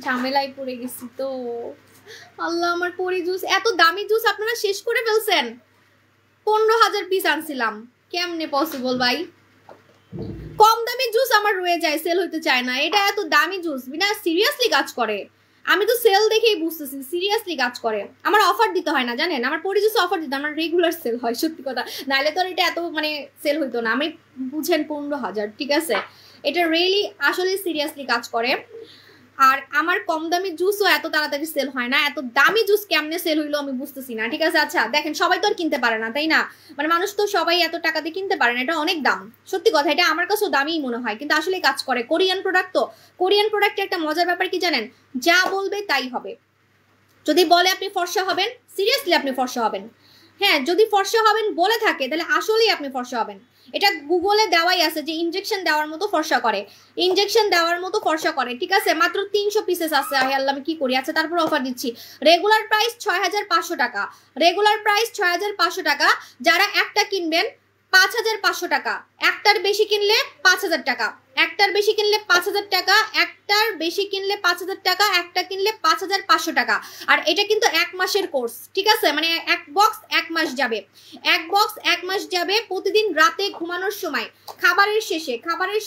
ঝামেলায় পড়ে গেছি তো, আল্লাহ, আমার পরি জুস, এত দামি জুস আপনারা শেষ করে ফেলছেন। 15,000 পিস আনছিলাম, কেমনে পসিবল ভাই? কম দামি জুস আমার রয়ে যায়, সেল হইতে চায় না। এটা এত দামি জুস বিনা সিরিয়াসলি কাজ করে। আমি তো সেল দেখেই বুঝতেছি সিরিয়াসলি কাজ করে। আমার অফার দিতে হয় না জানেন, আমার পরি জুস অফার দিতে আমার রেগুলার সেল হয়, সত্যি কথা। নাহলে তো এটা এত মানে সেল হইতো না। আমি বুঝেন 15,000, ঠিক আছে। এটা রিয়েলি আসলে সিরিয়াসলি কাজ করে। আর আমার কম দামি জুসও এত তাড়াতাড়ি সেল হয় না, এত দামি জুস কেমনে সেল হইলো আমি বুঝতেছি না, ঠিক আছে। আচ্ছা দেখেন, সবাই তো আর কিনতে পারে না, তাই না? মানে মানুষ তো সবাই এত টাকা দিয়ে কিনতে পারে না, এটা অনেক দাম, সত্যি কথা। এটা আমার কাছেও দামিই মনে হয়, কিন্তু আসলে কাজ করে। কোরিয়ান প্রোডাক্ট তো, কোরিয়ান প্রোডাক্টের একটা মজার ব্যাপার কি জানেন, যা বলবে তাই হবে। যদি বলে আপনি ফর্সা হবেন, সিরিয়াসলি আপনি ফর্সা হবেন। হ্যাঁ, যদি ফর্সা হবেন বলে থাকে তাহলে আসলেই আপনি ফর্সা হবেন। এটা গুগলে দেওয়াই আছে যে ইনজেকশন দেওয়ার মতো ফর্সা করে, ইনজেকশন দেওয়ার মতো ফর্সা করে, ঠিক আছে। মাত্র 300 পিসেস আছে। আল্লাহ, আমি কি করি। আচ্ছা, তারপর অফার দিচ্ছি। রেগুলার প্রাইস 6,500 টাকা, রেগুলার প্রাইস 6,500 টাকা। যারা একটা কিনবেন 5,500 টাকা, একটার বেশি কিনলে 5,000 টাকা, একটার বেশি কিনলে 5,000 টাকা, একটার বেশি কিনলে 5,000 টাকা, একটা কিনলে 5,500 টাকা। আর এটা কিন্তু 1 মাসের কোর্স, ঠিক আছে। মানে এক বক্স 1 মাস যাবে, এক বক্স 1 মাস যাবে। প্রতিদিন রাতে ঘুমানোর সময়, খাবারের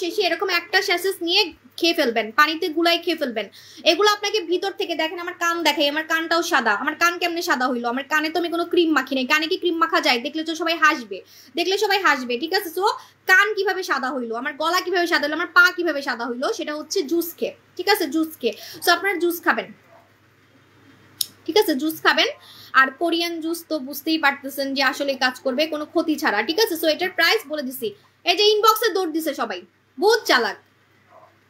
শেষে এরকম একটা স্যাশেস নিয়ে খেয়ে ফেলবেন, পানিতে গুলাই খেয়ে ফেলবেন। এগুলো আপনাকে ভিতর থেকে, দেখেন আমার কান দেখাই, আমার কানটাও সাদা। আমার কান কেমনে সাদা হইলো? আমার কানে তো আমি কোনো ক্রিম মাখি নাই। কানে কি ক্রিম মাখা যায়? দেখলে তো সবাই হাসবে, দেখলে সবাই হাসবে, ঠিক আছে। সো কান কিভাবে সাদা হইলো, আমার গলা কিভাবে সাদা হইলো, আমার পা কিভাবে সাদা হইলো, সেটা হচ্ছে জুস খেয়ে, ঠিক আছে। জুস খেয়ে। সো আপনারা জুস খাবেন, ঠিক আছে, জুস খাবেন। আর কোরিয়ান জুস তো বুঝতেই পারতেছেন যে আসলে কাজ করবে কোনো ক্ষতি ছাড়া, ঠিক আছে। সো এটার প্রাইস বলে দিছি। এই যে ইনবক্সে দৌড় দিছে সবাই, বহুত চালাক।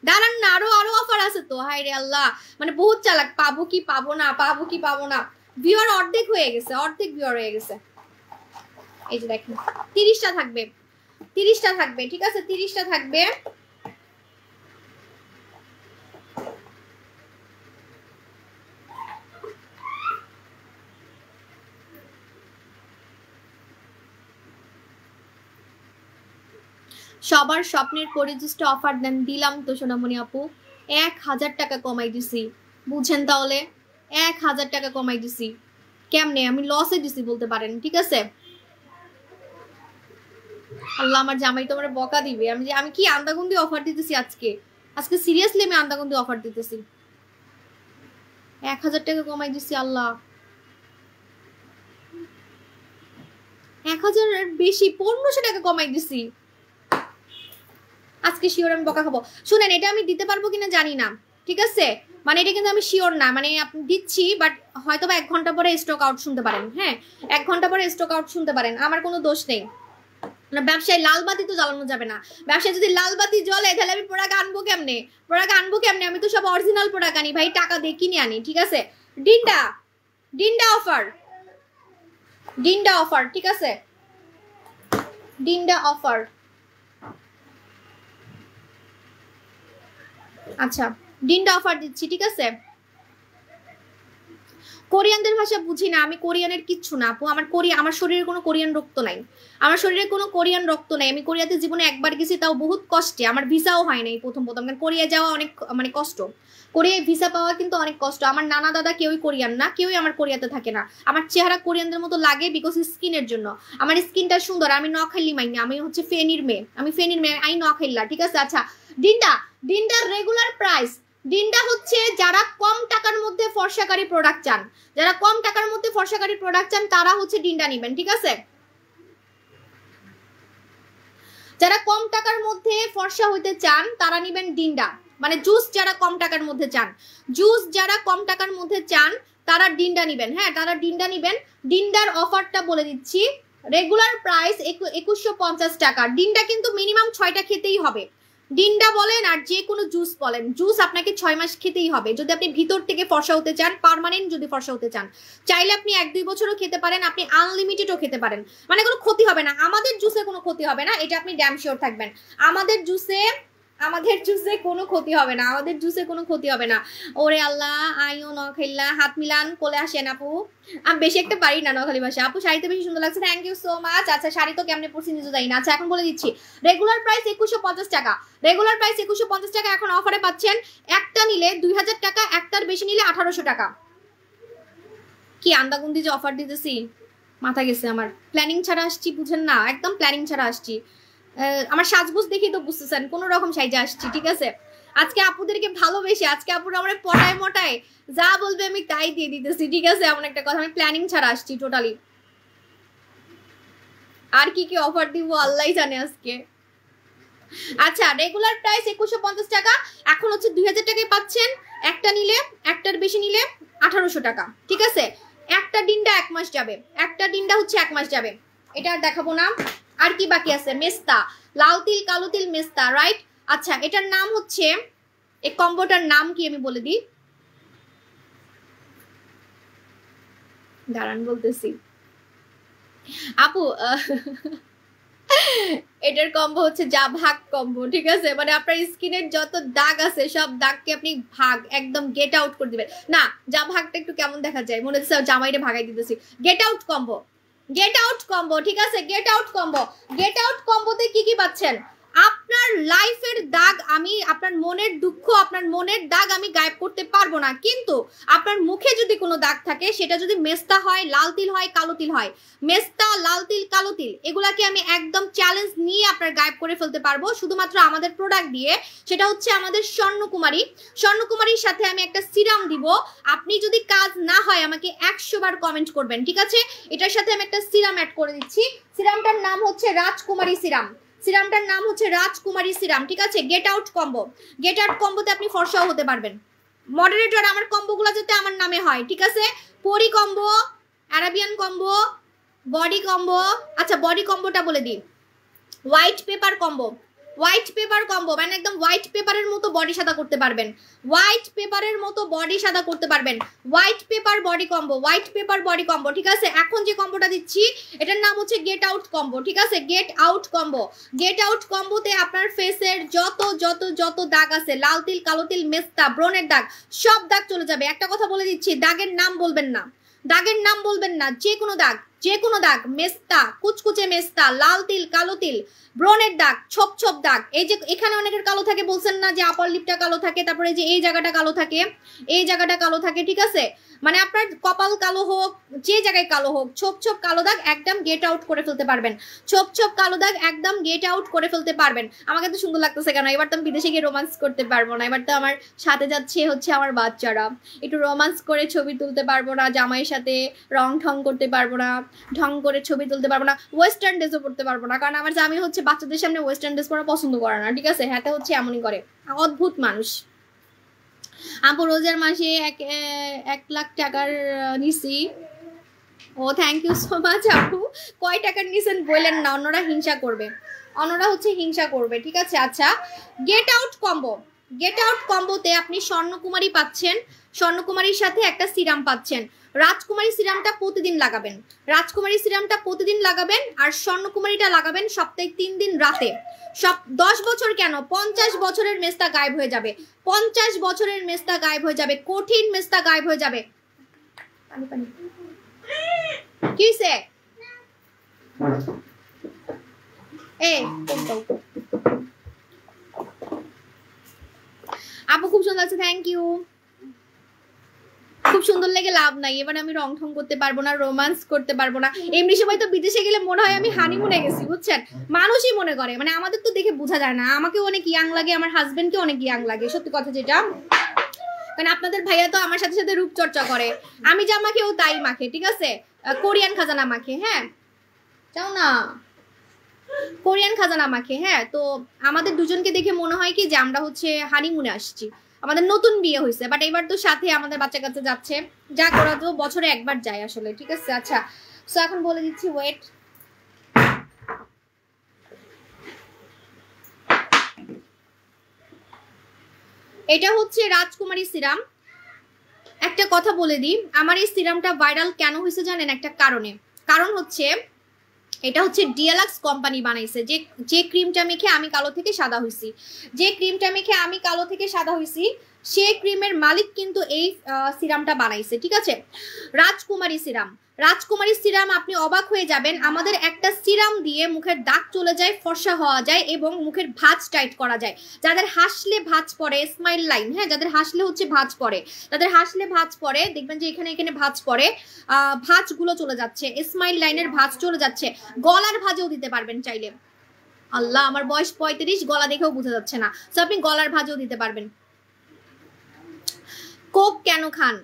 দাঁড়ান না, আরো অফার আছে তো। হাই রে আল্লাহ, মানে বহুত চালাক। পাবো কি পাবো না, পাবো কি পাবো না। ভিউয়ার অর্ধেক হয়ে গেছে, অর্ধেক ভিউয়ার হয়ে গেছে। এই যে দেখেন, 30টা থাকবে, 30টা থাকবে, ঠিক আছে, 30টা থাকবে। সবার স্বপ্নের পরিজুসটা অফার দেন। দিলাম তো সোনামণি আপু, 1,000 টাকা কমাই দিছি, বুঝছেন তাহলে। 1,000 টাকা কমাই দিছি। কেমনে? আমি লসে দিছি বলতে পারেন, ঠিক আছে। আল্লাহ, আমার জামাই তো আমার বকা দিবে। আমি কি আন্দাগুন্দি অফার দিতেছি আজকে, আজকে সিরিয়াসলি আমি আন্দাগুন্দি অফার দিতেছি। 1,000 টাকা কমাই দিছি। আল্লাহ, 1,000 এর বেশি, 1,500 টাকা কমাই দিছি আজকে। শিওর আমি বকা খাবো। শুনেন, এটা আমি দিতে পারবো কিনা জানি না, ঠিক আছে। মানে এটা কিন্তু আমি শিওর না, মানে আপনি দিচ্ছি, বাট হয়তো বা 1 ঘন্টা পরে স্টক আউট শুনতে পারেন। হ্যাঁ, 1 ঘন্টা পরে স্টক আউট শুনতে পারেন, আমার কোনো দোষ নেই। ব্যবসায় লাল বাতি তো জ্বালানো যাবে না। ব্যবসায় যদি লাল বাতি জ্বলে তাহলে আমি প্রোডাক্ট আনবো কেমনে? প্রোডাক্ট আনবো কেমনে? আমি তো সব অরিজিনাল প্রোডাক্ট আনি ভাই, টাকা দিয়ে কিনে আনি, ঠিক আছে। ডিন্ডা, ডিন্ডা অফার, ডিন্ডা অফার, ঠিক আছে, ডিন্ডা অফার। আচ্ছা, ডিন্ডা অফার দিচ্ছি, ঠিক আছে। কোরিয়ানদের ভাষা বুঝি না আমি, কোরিয়ানের কিচ্ছু না আপু। আমার শরীরে কোনো কোরিয়ান রক্ত নাই, আমার শরীরে কোনো কোরিয়ান রক্ত নাই। আমি কোরিয়াতে জীবনে একবার গেছি, তাও বহুত কষ্টে। আমার ভিসাও হয় নাই প্রথম প্রথম, কারণ কোরিয়া যাওয়া অনেক মানে কষ্ট। কোরিয়ায় ভিসা পাওয়া কিন্তু অনেক কষ্ট। আমার নানা দাদা কেউই কোরিয়ান না, কেউই আমার কোরিয়াতে থাকে না। আমার চেহারা কোরিয়ানদের মতো লাগে বিকজ স্কিনের জন্য। আমার স্কিনটা সুন্দর। আমি নখাইলি মাইনি, আমি হচ্ছে ফেনীর মেয়ে, আমি ফেনীর মেয়ে, আই নখাইল্লা, ঠিক আছে। আচ্ছা, ডিন্ডা, ডিন্ডার রেগুলার প্রাইস, ডিন্ডা হচ্ছে যারা কম টাকার মধ্যে ফর্সাকারী প্রোডাক্ট চান, যারা কম টাকার মধ্যে ফর্সাকারী প্রোডাক্ট চান তারা হচ্ছে ডিন্ডা নেবেন, ঠিক আছে। যারা কম টাকার মধ্যে ফর্সা হইতে চান তারা নেবেন ডিন্ডা। মানে জুস যারা কম টাকার মধ্যে চান, জুস যারা কম টাকার মধ্যে চান তারা ডিন্ডা নেবেন। হ্যাঁ, তারা ডিন্ডা নেবেন। ডিন্ডার অফারটা বলে দিচ্ছি। রেগুলার প্রাইস 2150 টাকা। ডিন্ডা কিন্তু মিনিমাম 6টা খেতেই হবে। ডিন্ডা বলেন আর যে কোনো জুস বলেন, জুস আপনাকে 6 মাস খেতেই হবে যদি আপনি ভিতর থেকে ফর্সা হতে চান, পার্মানেন্ট যদি ফর্সা হতে চান। চাইলে আপনি 1-2 বছরও খেতে পারেন, আপনি আনলিমিটেডও খেতে পারেন, মানে কোনো ক্ষতি হবে না। আমাদের জুসে কোনো ক্ষতি হবে না, এটা আপনি ড্যাম শিওর থাকবেন। আমাদের জুসে কোনো ক্ষতি হবে না, আমাদের জুসে কোনো ক্ষতি হবে না। ওরে আল্লাহ, আইও নখাইল্লা, হাত মিলান, কোলে আসেন আপু। আমি বেশি একটা পারি না নখালি ভাষা। আপু শাড়িতে বেশি সুন্দর লাগছে, থ্যাংক ইউ সো মাচ। আচ্ছা, শাড়ি তো কেমনে পড়ছি নিজে জানি না। আচ্ছা, এখন বলে দিচ্ছি। রেগুলার প্রাইস 2150 টাকা, রেগুলার প্রাইস 2150 টাকা। এখন অফারে পাচ্ছেন, একটা নিলে 2000 টাকা, একটার বেশি নিলে 1800 টাকা। কি আন্দাগুন্দি যে অফার দিতেছি, মাথা গেছে আমার। প্ল্যানিং ছাড়া আসছি, বুঝেন না, একদম প্ল্যানিং ছাড়া আসছি। আমার সাজগোজ দেখেই তো বুঝতেছেন কোন রকম সাইজে আসছি, ঠিক আছে। আজকে আপুদেরকে ভালোবেসে, আজকে আপুরা আমরা পটায় মটায় যা বলবে আমি তাই দিয়ে দিতেছি, ঠিক আছে। এমন একটা কথা, আমি প্ল্যানিং ছাড়া আসছি টোটালি। আর কি কি অফার দিব আল্লাহই জানে আজকে। আচ্ছা, রেগুলার প্রাইস 2150 টাকা, এখন হচ্ছে 2000 টাকায় পাচ্ছেন। একটা নিলে, একটার বেশি নিলে 1800 টাকা, ঠিক আছে। একটা ডিন্ডা 1 মাস যাবে, একটা ডিন্ডা হচ্ছে 1 মাস যাবে। এটা আর দেখাবো না। আর কি বাকি আছে? মেস্তা, লাল তিল কালো তিল মেস্তা, রাইট। আচ্ছা, এটার নাম হচ্ছে, এই কম্বোটার নাম কি আমি বলে দিই, দাঁড়ান বলতেছি আপু। এটার কম্বো হচ্ছে যা ভাগ কম্বো, ঠিক আছে। মানে আপনার স্কিনের যত দাগ আছে সব দাগকে আপনি ভাগ একদম গেট আউট করে দিবেন। না, যা ভাগটা একটু কেমন দেখা যায়, মনে হচ্ছে জামাইরে ভাগাই দিতেছি। Get out combo, get out combo, ঠিক আছে। Get out combo, get out কম্বোতে কি কি পাচ্ছেন? আপনার লাইফের দাগ, আমি আপনার মনের দুঃখ, আপনার মনের দাগ আমি গায়েব করতে পারবো না, কিন্তু আপনার মুখে যদি কোনো দাগ থাকে, সেটা যদি মেস্তা হয়, লাল তিল হয়, কালো তিল হয়, মেস্তা, লাল তিল, কালো তিল, এগুলাকে আমি একদম চ্যালেঞ্জ নিয়ে আপনার গায়েব করে ফেলতে পারবো শুধুমাত্র আমাদের প্রোডাক্ট দিয়ে। সেটা হচ্ছে আমাদের স্বর্ণকুমারী। স্বর্ণকুমারীর সাথে আমি একটা সিরাম দিব। আপনি যদি কাজ না হয় আমাকে 100 বার কমেন্ট করবেন, ঠিক আছে। এটার সাথে আমি একটা সিরাম অ্যাড করে দিচ্ছি। সিরামটার নাম হচ্ছে রাজকুমারী সিরাম। সিরামটার নাম হচ্ছে রাজকুমারী সিরাম, ঠিক আছে। Get out combo, get out কম্বোতে আপনি ফর্সাও হতে পারবেন। মডারেটর, আমার কম্বোগুলো যাতে আমার নামে হয়, ঠিক আছে। পরি combo, Arabian combo, body combo. আচ্ছা, বডি কম্বোটা বলে দিই। White paper combo, white paper combo মানে একদম হোয়াইট পেপারের মতো বডি সাদা করতে পারবেন, হোয়াইট পেপারের মতো বডি সাদা করতে পারবেন। White paper body combo, white paper body combo, ঠিক আছে। এখন যে কম্বোটা দিচ্ছি এটার নাম হচ্ছে গেট আউট কম্বো, ঠিক আছে। Get out combo, get out কম্বোতে আপনার ফেসের যত যত যত দাগ আছে, লাল তিল, কালো তিল, মেস্তা, ব্রনের দাগ, সব দাগ চলে যাবে। একটা কথা বলে দিচ্ছি, দাগের নাম বলবেন না, দাগের নাম বলবেন না, যে কোনো দাগ, যে কোনো দাগ, মেস্তা, কুচকুচে মেস্তা, লাল তিল, কালো তিল, ব্রনের দাগ, ছোপ ছোপ দাগ, এই যে এখানে অনেকের কালো থাকে, বলছেন না যে আপার লিপটা কালো থাকে, তারপরে যে এই জায়গাটা কালো থাকে, এই জায়গাটা কালো থাকে, ঠিক আছে। মানে আপনার কপাল কালো হোক, যে জায়গায় কালো হোক, ছোপ ছোপ কালো দাগ একদম গেট আউট করে ফেলতে পারবেন। ছোপ ছোপ কালো দাগ একদম গেট আউট করে ফেলতে পারবেন। আমাকে তো সুন্দর লাগতেছে কেন, এবার তো আমি বিদেশে গিয়ে রোমান্স করতে পারবো না, এবার তো আমার সাথে যাচ্ছে হচ্ছে আমার বাচ্চারা, একটু রোমান্স করে ছবি তুলতে পারবো না, জামাইয়ের সাথে রং ঠং করতে পারবো না, ঢং করে ছবি তুলতে পারবো না, ওয়েস্টার্ন ড্রেসও পড়তে পারবো না, কারণ আমার স্বামী হচ্ছে বাচ্চাদের সামনে ওয়েস্টার্ন ড্রেস পরা পছন্দ করে না, ঠিক আছে। হ্যাঁ, হচ্ছে এমনই করে, অদ্ভুত মানুষ। আপু রোজার মাসে 1 লাখ টাকার নিছি। ও থ্যাংক ইউ সো মাচ আপু। কয় টাকার নিছেন বললেন না, অন্যরা হিংসা করবে, অন্যরা হচ্ছে হিংসা করবে, ঠিক আছে। আচ্ছা, get out combo, get out কম্বোতে আপনি স্বর্ণকুমারী পাচ্ছেন, স্বর্ণকুমারীর সাথে একটা সিরাম পাচ্ছেন। রাজকুমারী সিরামটা প্রতিদিন লাগাবেন, রাজকুমারী সিরামটা প্রতিদিন লাগাবেন, আর স্বর্ণকুমারীটা লাগাবেন সপ্তাহে 3 দিন রাতে। সব 10 বছর কেন, 50 বছরের মেস্তা গায়েব হয়ে যাবে, 50 বছরের মেস্তা গায়েব হয়ে যাবে, কঠিন মেস্তা গায়েব হয়ে যাবে। পানি পানি কিসে আপু খুব সুন্দর লাগছে, থ্যাংক ইউ। খুব সুন্দর লেগে লাভ নাই, এবার আমি রং ঠং করতে পারবো না, রোমান্স করতে পারবো না। এমনি সময় তো বিদেশে গেলে মনে হয় আমি হানিমুনে গেছি, বুঝছেন। মানুষই মনে করে, মানে আমাদের তো দেখে বোঝা যায় না, আমাকে অনেক ইয়াং লাগে, আমার হাজবেন্ডকে অনেক ইয়াং লাগে, সত্যি কথা যেটা। কারণ আপনাদের ভাইয়া তো আমার সাথে সাথে রূপচর্চা করে, আমি যা মাখে ও তাই মাখে, ঠিক আছে। কোরিয়ান খাজানা মাখে, হ্যাঁ চাও না, কোরিয়ান খাজানা মাখে, হ্যাঁ। তো আমাদের দুজনকে দেখে মনে হয় কি যে আমরা হচ্ছে হানিমুনে আসছি, আমাদের নতুন বিয়ে হয়েছে, বাট এবার তো সাথে আমাদের বাচ্চা কাচ্চা যাচ্ছে, যা করা তো বছরে একবার যায় আসলে, ঠিক আছে। আচ্ছা, সো এখন বলে দিচ্ছি, ওয়েট। এটা হচ্ছে রাজকুমারী সিরাম। একটা কথা বলে দিই, আমার এই সিরামটা ভাইরাল কেন হয়েছে জানেন? একটা কারণে, কারণ হচ্ছে এটা হচ্ছে ডিএলএক্স কোম্পানি বানাইছে। যে ক্রিমটা মেখে আমি কালো থেকে সাদা হইছি, যে ক্রিমটা মেখে আমি কালো থেকে সাদা হইছি, সে ক্রিমের মালিক কিন্তু এই সিরামটা বানাইছে, ঠিক আছে। রাজকুমারী সিরাম, রাজকুমারী সিরাম, আপনি অবাক হয়ে যাবেন, আমাদের একটা সিরাম দিয়ে মুখের দাগ চলে যায়, ফর্সা হওয়া যায় এবং মুখের ভাঁজ টাইট করা যায়। যাদের হাসলে ভাঁজ পড়ে, স্মাইল লাইন, হ্যাঁ, যাদের হাসলে হচ্ছে ভাঁজ পড়ে, যাদের হাসলে ভাঁজ পড়ে, দেখবেন যে এখানে এখানে ভাঁজ পড়ে, ভাঁজগুলো চলে যাচ্ছে, স্মাইল লাইনের ভাঁজ চলে যাচ্ছে। গলার ভাঁজেও দিতে পারবেন চাইলে, আল্লাহ, আমার বয়স 35, গলা দেখেও বোঝা যাচ্ছে না। তো আপনি গলার ভাঁজও দিতে পারবেন। কোক কেন খান?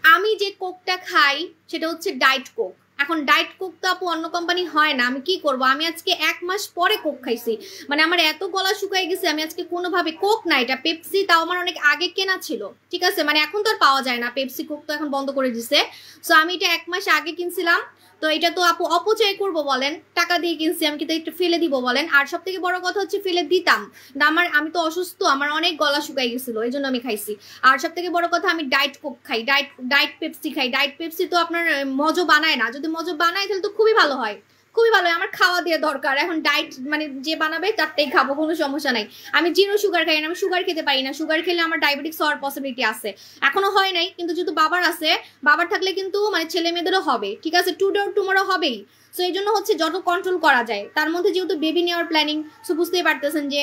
আমি যে কোকটা খাই সেটা হচ্ছে ডায়েট কোক। এখন ডায়েট কোক তো আপু অন্য কোম্পানি হয় না, আমি কি করব? আমি আজকে 1 মাস পরে কোক খাইছি, মানে আমার এত গলা শুকাই গেছে, আমি আজকে কোনোভাবে কোক না, এটা পেপসি, তাও আমার অনেক আগে কেনা ছিল, ঠিক আছে, মানে এখন তো আর পাওয়া যায় না, পেপসি কোক তো এখন বন্ধ করে দিছে। সো আমি এটা 1 মাস আগে কিনছিলাম। তো এটা তো আপু অপচয় করবো বলেন? টাকা দিয়ে কিনছি, আমি কিন্তু একটু ফেলে দিব বলেন? আর সব থেকে বড় কথা হচ্ছে ফেলে দিতাম, আমি তো অসুস্থ, আমার অনেক গলা শুকাই গেছিল, এই জন্য আমি খাইছি। আর সব থেকে বড় কথা, আমি ডায়েট কোক খাই, ডায়েট পেপসি খাই। ডায়েট পেপসি তো আপনার মজো বানায় না, যদি মজো বানায় তাহলে তো খুবই ভালো হয়, খুবই ভালো হয়। আমার খাওয়া দিয়ে দরকার এখন, ডায়েট মানে যে বানাবে তারটাই খাবো, কোনো সমস্যা নাই। আমি জিরো সুগার খাই না, আমি সুগার খেতে পারি না, সুগার খেলে আমার ডায়াবেটিক্স হওয়ার পসিবিলিটি আছে। এখনো হয় নাই, কিন্তু যেহেতু বাবার আছে, বাবার থাকলে কিন্তু মানে ছেলে মেয়েদেরও হবে, ঠিক আছে, টুমোরো হবেই। সো এই জন্য হচ্ছে যত কন্ট্রোল করা যায়, তার মধ্যে যেহেতু বেবি নেওয়ার প্ল্যানিং, সো বুঝতেই পারতেছেন যে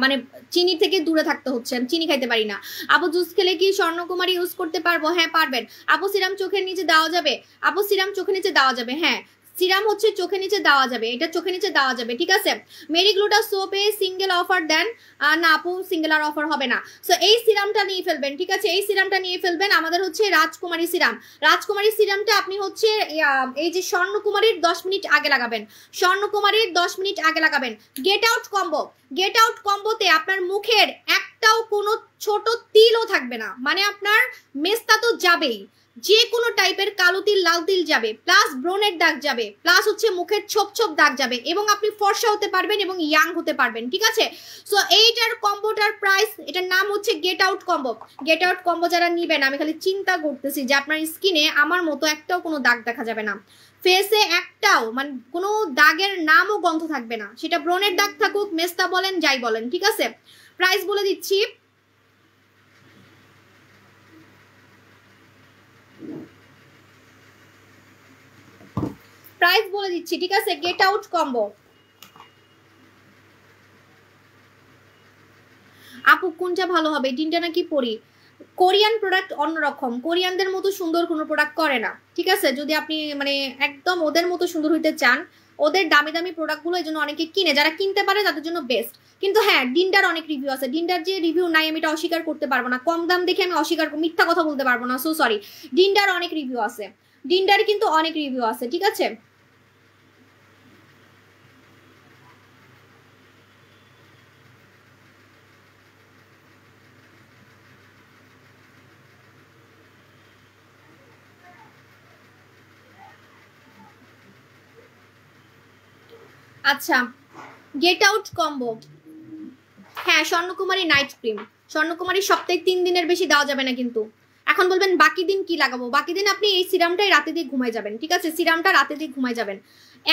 মানে চিনি থেকে দূরে থাকতে হচ্ছে, আমি চিনি খাইতে পারি না। আপু জুস খেলে কি স্বর্ণকুমারী ইউজ করতে পারবো? হ্যাঁ পারবেন। আপু সিরাম চোখের নিচে দেওয়া যাবে? আপু সিরাম চোখের নিচে দেওয়া যাবে, হ্যাঁ সিরাম হচ্ছে চোখের নিচে দেওয়া যাবে, এটা চোখের নিচে দেওয়া যাবে, ঠিক আছে। মেরি গ্লুটা সোপে সিঙ্গেল অফার দেন? না আপু সিঙ্গেল আর অফার হবে না। সো এই সিরামটা নিয়ে ফেলবেন, ঠিক আছে, এই সিরামটা নিয়ে ফেলবেন। আমাদের হচ্ছে রাজকুমারী সিরাম, রাজকুমারী সিরামটা আপনি হচ্ছে এই যে স্বর্ণকুমারীর 10 মিনিট আগে লাগাবেন, স্বর্ণকুমারীর 10 মিনিট আগে লাগাবেন। গেট আউট কম্বোতে আপনার মুখের একটাও কোনো ছোট তিলও থাকবে না, মানে আপনার মেস্তা তো যাবেই, যে কোনো টাইপের কালো তিল লাল তিল যাবে, প্লাস ব্রনের দাগ যাবে, প্লাস হচ্ছে মুখের ছোপ ছোপ দাগ যাবে, এবং আপনি ফর্সা হতে পারবেন এবং ইয়াং হতে পারবেন, ঠিক আছে। সো এইটার কম্বোটার প্রাইস, এটার নাম হচ্ছে gate out combo. Get out combo যারা নিবেন, আমি খালি চিন্তা করতেছি যে আপনার স্কিনে আমার মতো একটাও কোনো দাগ দেখা যাবে না, ফেসে একটাও মানে কোনো দাগের নামও গন্ধ থাকবে না, সেটা ব্রনের দাগ থাকুক, মেস্তা বলেন, যাই বলেন, ঠিক আছে। প্রাইস বলে দিচ্ছি, ঠিক আছে। গেট আউট কম্বো আপু কোনটা ভালো হবে, ডিনটা নাকি পরি? কোরিয়ান প্রোডাক্ট অন্যরকম, কোরিয়ানদের মতো সুন্দর কোনো প্রোডাক্ট করে না, ঠিক আছে। যদি আপনি মানে একদম ওদের মতো সুন্দর হইতে চান, ওদের দামি দামি প্রোডাক্টগুলো এই জন্য অনেকে কিনে, যারা কিনতে পারে তাদের জন্য বেস্ট। কিন্তু হ্যাঁ ডিন্ডার অনেক রিভিউ আছে, ডিন্ডার যে রিভিউ নাই আমি এটা অস্বীকার করতে পারবো না, কম দাম দেখে আমি মিথ্যা কথা বলতে পারবো না, সো সরি। ডিন্ডার অনেক রিভিউ আছে, ডিন্ডার কিন্তু অনেক রিভিউ আছে, ঠিক আছে। আচ্ছা গেট আউট কম্বো, হ্যাঁ স্বর্ণকুমারী নাইট ক্রিম, স্বর্ণকুমারী সপ্তাহে 3 দিনের বেশি দেওয়া যাবে না কিন্তু। এখন বলবেন বাকি দিন কি লাগাবো? বাকি দিন আপনি এই সিরামটাই রাতে দিয়ে ঘুমাই যাবেন, ঠিক আছে, সিরামটা রাতে দিয়ে ঘুমাই যাবেন,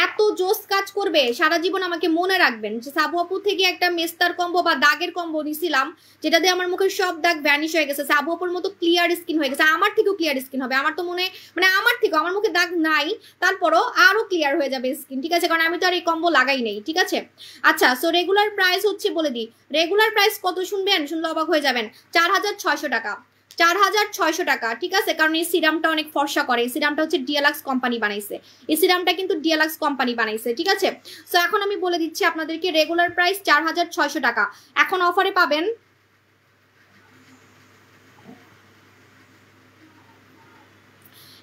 এত জোস কাজ করবে সারা জীবন। আমাকে মনে রাখবেন যে সাবু আপু থেকে একটা মেস্তার কম্বো বা দাগের কম্বো নিছিলাম, যেটা দিয়ে আমার মুখের সব দাগ ভ্যানিশ হয়ে গেছে, সাবু আপুর মতো ক্লিয়ার স্কিন হয়ে গেছে, আমার থেকেও ক্লিয়ার স্কিন হবে, আমার তো মনে মানে আমার থেকেও, আমার মুখে দাগ নাই তারপরও আরো ক্লিয়ার হয়ে যাবে স্কিন, ঠিক আছে, কারণ আমি তো আর এই কম্বো লাগাই নেই, ঠিক আছে। আচ্ছা সো রেগুলার প্রাইস হচ্ছে বলে দিই, রেগুলার প্রাইস কত শুনবেন, শুনলে অবাক হয়ে যাবেন, 4600 টাকা, 4600 টাকা, ঠিক আছে। কারণ এই সিরামটা অনেক ফর্সা করে, এই সিরামটা হচ্ছে ডিএলএক্স কোম্পানি বানাইছে, এই সিরামটা কিন্তু ডিএলএক্স কোম্পানি বানাইছে, ঠিক আছে। সো এখন আমি বলে দিচ্ছি আপনাদেরকে, রেগুলার প্রাইস 4600 টাকা, এখন অফারে পাবেন,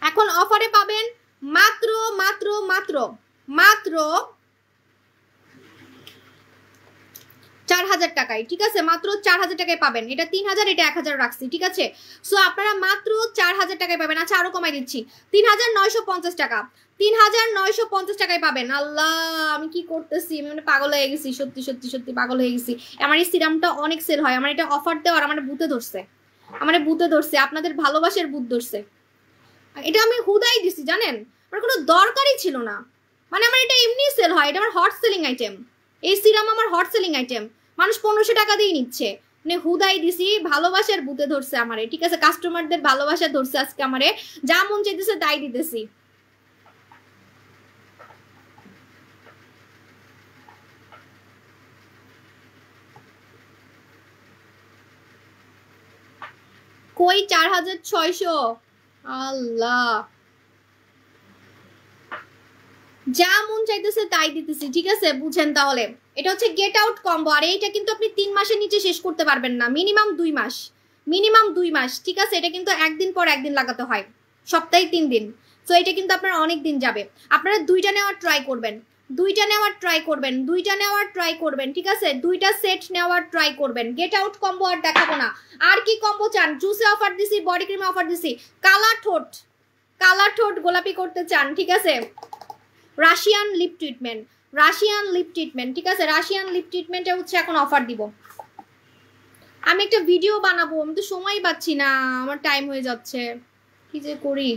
এখন অফারে পাবেন মাত্র মাত্র মাত্র মাত্র 4000 টাকায়, ঠিক আছে, মাত্র 4000 টাকায় পাবেন। এটা 3000, এটা 1000 রাখছি, ঠিক আছে। সো আপনারা মাত্র 4000 টাকায় পাবেন। আচ্ছা আরো কমাই দিচ্ছি, 3950 টাকা, 3950 টাকায় পাবেন। আল্লাহ আমি কি করতেছি, আমি মানে পাগল হয়ে গেছি, সত্যি সত্যি সত্যি পাগল হয়ে গেছি। আমার এই সিরামটা অনেক সেল হয়, আমার এটা অফার দেওয়ার আমার বুতে ধরছে, আমার বুতে ধরছে, আপনাদের ভালোবাসার বুত ধরছে, এটা আমি হুদাই দিছি জানেন, আমার কোনো দরকারই ছিল না, মানে আমার এটা এমনি সেল হয়, এটা আমার হট সেলিং আইটেম, এই সিরাম আমার হট সেলিং আইটেম, মানুষ 1500 টাকা দিয়ে নিচ্ছে, মানে হুদাই দিছি, ভালোবাসার বুতে ধরছে আমারে, ঠিক আছে, কাস্টমারদের ভালোবাসা ধরছে আজকে আমারে, যা মন চাইতেছে তাই দিতেছি। কই 4600, আল্লাহ যা মন চাইতেছে তাই দিতেছি, ঠিক আছে? বুঝেন তাহলে। এটা হচ্ছে গেট আউট কম্বো, আর এইটা কিন্তু আপনি 3 মাসের নিচে শেষ করতে পারবেন না, মিনিমাম 2 মাস, মিনিমাম 2 মাস, ঠিক আছে? এটা কিন্তু একদিন পর একদিন লাগাতে হয়, সপ্তাহে 3 দিন। তো এটা কিন্তু আপনার অনেক দিন যাবে। আপনারা দুইটা নেওয়ার ট্রাই করবেন, দুইটা নেওয়ার ট্রাই করবেন, দুইটা নেওয়ার ট্রাই করবেন, ঠিক আছে? দুইটা সেট নেওয়ার ট্রাই করবেন। গেট আউট কম্বো আর দেখাবো না। আর কি কম্বো চান? জুসে অফার দিছি, বডি ক্রিমে অফার দিছি, কালার ঠোঁট, কালার ঠোঁট গোলাপি করতে চান, ঠিক আছে? Russian lip treatment, Russian lip treatment, ঠিক আছে? রাশিয়ান লিপ ট্রিটমেন্টে হচ্ছে এখন অফার দিব। আমি একটা ভিডিও বানাবো, আমি তো সময় পাচ্ছি না, আমার টাইম হয়ে যাচ্ছে, কি যে করি,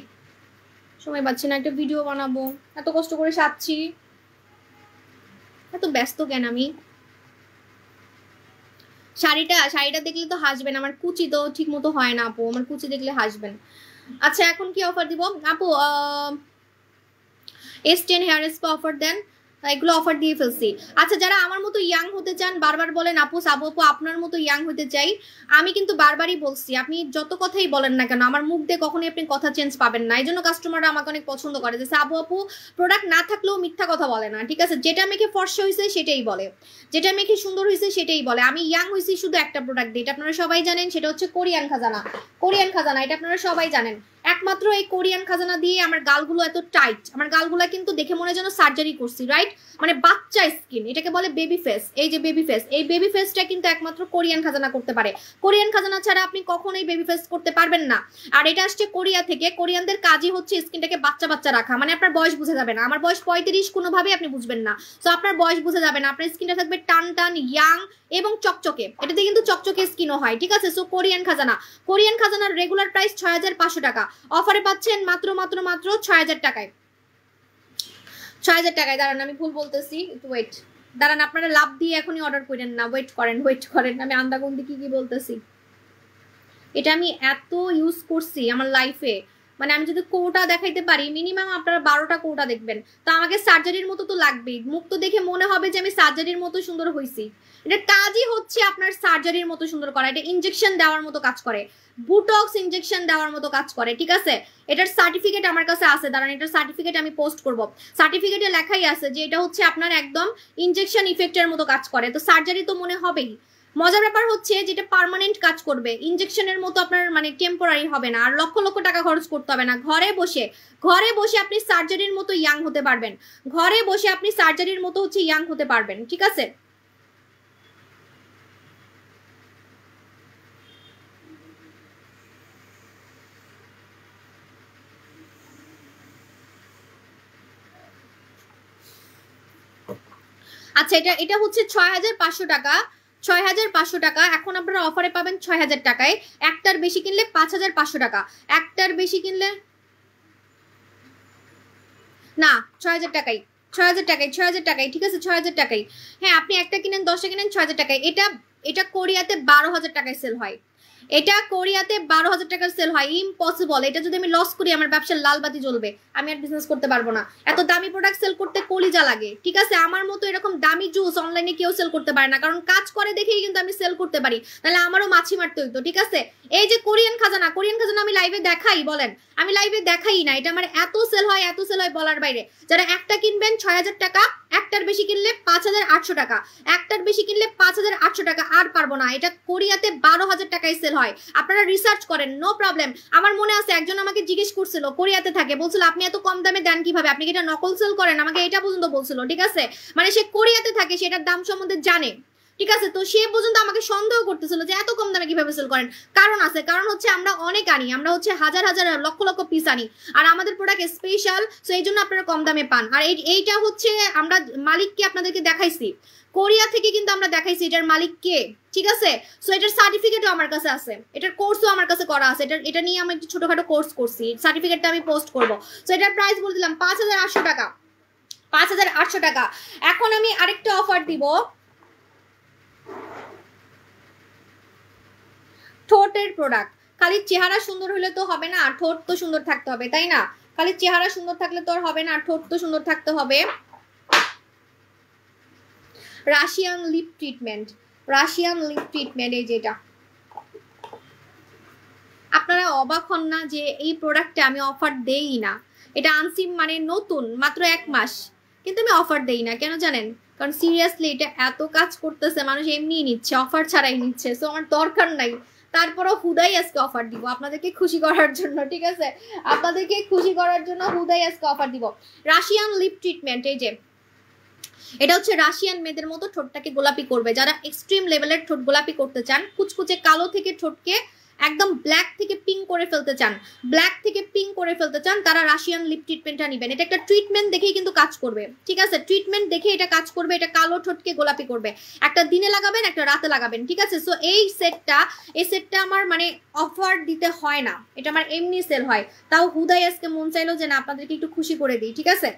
সময় পাচ্ছি না। একটা ভিডিও বানাবো, এত কষ্ট করে সাজছি, এত ব্যস্ত কেন আমি? শাড়িটা দেখলে তো হাসবেন, আমার কুচি তো ঠিক মতো হয় না আপু, আমার কুচি দেখলে হাসবেন। আচ্ছা এখন কি অফার দিব আপু? S10 হেয়ার স্পা অফার দেন, এগুলো অফার দিয়ে ফেলছি। আচ্ছা যারা আমার মতো ইয়াং হতে চান, বারবার বলেন আপু সাবু আপু আপনার মতো ইয়াং হতে চাই, আমি কিন্তু বারবারই বলছি, আপনি যত কথাই বলেন না কেন আমার মুখ দিয়ে কখনোই আপনি কথা চেঞ্জ পাবেন না। এই জন্য কাস্টমাররা আমাকে অনেক পছন্দ করে যে সাবু আপু প্রোডাক্ট না থাকলেও মিথ্যা কথা বলে না, ঠিক আছে? যেটা মেখে ফর্সা হয়েছে সেটাই বলে, যেটা মেখে সুন্দর হয়েছে সেটাই বলে। আমি ইয়াং হয়েছি শুধু একটা প্রোডাক্ট দিয়ে, এটা আপনারা সবাই জানেন, সেটা হচ্ছে কোরিয়ান খাজানা। কোরিয়ান খাজানা এটা আপনারা সবাই জানেন। একমাত্র এই কোরিয়ান খাজানা দিয়ে আমার গালগুলো এত টাইট, আমার গালগুলো কিন্তু দেখে মনে হয় যেন সার্জারি করছি, রাইট? মানে বাচ্চা স্কিন, এটাকে বলে বেবি ফেস। এই যে বেবি ফেস, এই বেবি ফেসটা কিন্তু একমাত্র কোরিয়ান খাজানা করতে পারে। কোরিয়ান খাজানা ছাড়া আপনি কখনোই বেবি ফেস করতে পারবেন না। আর এটা আসছে কোরিয়া থেকে, কোরিয়ানদের কাজই হচ্ছে স্কিনটাকে বাচ্চা বাচ্চা রাখা, মানে আপনার বয়স বোঝা যাবে না। আমার বয়স 35, কোনোভাবেই আপনি বুঝবেন না। তো আপনার বয়স বোঝা যাবে না, আপনার স্কিনটা থাকবে টান টান ইয়াং এবং চকচকে, এটাতে কিন্তু চকচকে স্কিনও হয়, ঠিক আছে? সো কোরিয়ান খাজানা, কোরিয়ান খাজানার রেগুলার প্রাইস 6500 টাকা, অফারে পাচ্ছেন মাত্র মাত্র মাত্র 6000 টাকায়। 6000 টাকায়। দাঁড়ান আমি ভুল বলতেছি, একটু ওয়েট, দাঁড়ান আপনারা লাভ দিয়ে এখনই অর্ডার করেন না, ওয়েট করেন, ওয়েট করেন, আমি আন্দাগন্দি কি বলতেছি। এটা আমি এত ইউজ করছি আমার লাইফে, মানে আমি যদি কোটা দেখাইতে পারি, মিনিমাম আপনারা 12টা কোটা দেখবেন, তো আমাকে সার্জারির মতো তো লাগবেই, মুখ তো দেখে মনে হবে যে আমি সার্জারির মতো সুন্দর হইছি। এটা কাজই হচ্ছে আপনার সার্জারির মতো সুন্দর করা, এটা ইনজেকশন দেওয়ার মতো কাজ করে, বুটক্স ইনজেকশন দেওয়ার মতো কাজ করে, ঠিক আছে? এটার সার্টিফিকেট আমার কাছে আছে, দাঁড়ান এটার সার্টিফিকেট আমি পোস্ট করব। সার্টিফিকেটে লেখাই আছে যে এটা হচ্ছে আপনার একদম ইনজেকশন ইফেক্টের মতো কাজ করে, তো সার্জারি তো মনে হবেই। মজার ব্যাপার হচ্ছে যেটা পার্মানেন্ট কাজ করবে, ইনজেকশনের মতো আপনার মানে টেম্পোরারি হবে না, আর লক্ষ লক্ষ টাকা খরচ করতে হবে না। ঘরে বসে আপনি সার্জারির মতো ইয়াং হতে পারবেন, ঘরে বসে আপনি সার্জারির মতো হচ্ছে ইয়াং হতে পারবেন, ঠিক আছে? আচ্ছা এটা হচ্ছে 6500 টাকা, 6500 টাকা। এখন আপনারা অফারে পাবেন 6000 টাকায়, একটার বেশি কিনলে 5500 টাকা, একটার বেশি কিনলে না 6000 টাকাই, 6000 টাকাই, 6000 টাকাই, ঠিক আছে? 6000 টাকাই। হ্যাঁ আপনি একটা কিনেন 10টা কিনেন 6000 টাকায়। এটা কোরিয়াতে 12000 টাকায় সেল হয়, এটা কোরিয়াতে 12000 টাকার সেল হয়, ইম্পসিবল। এটা যদি আমি লস করি আমার ব্যবসার লাল বাতি জ্বলবে, আমি আর বিজনেস করতে পারবো না। এত দামি প্রোডাক্ট সেল করতে কলিজা লাগে, ঠিক আছে? আমার মতো এরকম দামি জুস অনলাইনে কেউ সেল করতে পারে না, কারণ কাজ করে দেখেই কিন্তু আমি সেল করতে পারি, তাহলে আমারও মাছি মারতে হইতো, ঠিক আছে? এই যে কোরিয়ান খাজানা, কোরিয়ান খাজানা আমি লাইভে দেখাই, বলেন আমি লাইভে দেখাই না, এটা আমার এত সেল হয়, এত সেল হয় বলার বাইরে। যারা একটা কিনবেন 6000 টাকা, একটার বেশি কিনলে 5800 টাকা, একটার বেশি কিনলে 5800 টাকা, আর পারবো না। এটা কোরিয়াতে 12000 টাকায় সেল হয়, আপনারা রিসার্চ করেন, নো প্রবলেম। আমার মনে আছে একজন আমাকে জিজ্ঞেস করছিল, কোরিয়াতে থাকে, বলছিল আপনি এত কম দামে দেন কিভাবে, আপনি কি এটা নকল সেল করেন, আমাকে এটা পর্যন্ত বলছিল, ঠিক আছে? মানে সে কোরিয়াতে থাকে, সেটার দাম সম্বন্ধে জানে, ঠিক আছে? তো সে পর্যন্ত আমাকে সন্দেহ করতেছিল যে এত কম দামে কিভাবে সেল করেন। কারণ আছে, কারণ হচ্ছে আমরা অনেক আনি, আমরা হচ্ছে হাজার হাজার লক্ষ লক্ষ পিস আনি, আর আমাদের প্রোডাক্ট স্পেশাল, সো এই জন্য আপনারা কম দামে পান। আর এইটা হচ্ছে আমরা মালিককে আপনাদেরকে দেখাইছি, কোরিয়া থেকে কিন্তু আমরা দেখাইছি এটার মালিক কে, ঠিক আছে? সো এটার সার্টিফিকেটও আমার কাছে আছে, এটার কোর্সও আমার কাছে করা আছে, এটা নিয়ে আমি একটু ছোটখাটো কোর্স করছি, সার্টিফিকেটটা আমি পোস্ট করব। সো এটার প্রাইস বলে দিলাম 5800 টাকা, 5800 টাকা। এখন আমি আরেকটা অফার দিব, ঠোঁটের প্রোডাক্ট। খালি চেহারা সুন্দর হলে তো হবে না, ঠোঁট তো সুন্দর থাকতে হবে, তাই না? খালি চেহারা সুন্দর থাকলে তো আর হবে না, ঠোঁট তো সুন্দর থাকতে হবে। Russian lip treatment, Russian lip treatment, এই যেটা আপনারা অবাক হন না যে এই প্রোডাক্টটা আমি অফার দেই না, এটা আনছি মানে নতুন মাত্র 1 মাস, কিন্তু আমি অফার দেই না, কেন জানেন? কারণ সিরিয়াসলি এটা এত কাজ করতেছে, মানুষ এমনিই নিচ্ছে, অফার ছাড়াই নিচ্ছে, সো আমার দরকার নাই। তারপরও হুদাই আজকে অফার দিব আপনাদেরকে খুশি করার জন্য, ঠিক আছে? আপনাদেরকে খুশি করার জন্য হুদাই আজকে অফার দিব। রাশিয়ান লিপ ট্রিটমেন্ট, এই যে এটা হচ্ছে রাশিয়ান মেয়েদের মতো ঠোঁটটাকে গোলাপি করবে। যারা এক্সট্রিম লেভেলের ঠোঁট গোলাপি করতে চান, কুচকুচে কালো থেকে ঠোঁটকে একদম ব্ল্যাক থেকে পিঙ্ক করে ফেলতে চান, ব্ল্যাক থেকে পিঙ্ক করে ফেলতে চান, তারা রাশিয়ান লিপ ট্রিটমেন্টটা নেবেন। এটা একটা ট্রিটমেন্ট দেখেই কিন্তু কাজ করবে, ঠিক আছে? ট্রিটমেন্ট দেখে এটা কাজ করবে, এটা কালো ঠোঁটকে গোলাপি করবে। একটা দিনে লাগাবেন, একটা রাতে লাগাবেন, ঠিক আছে? সো এই সেটটা আমার মানে অফার দিতে হয় না, এটা আমার এমনি সেল হয়। তাও হুদাই আজকে মন চাইলো যে না আপনাদেরকে একটু খুশি করে দিই, ঠিক আছে?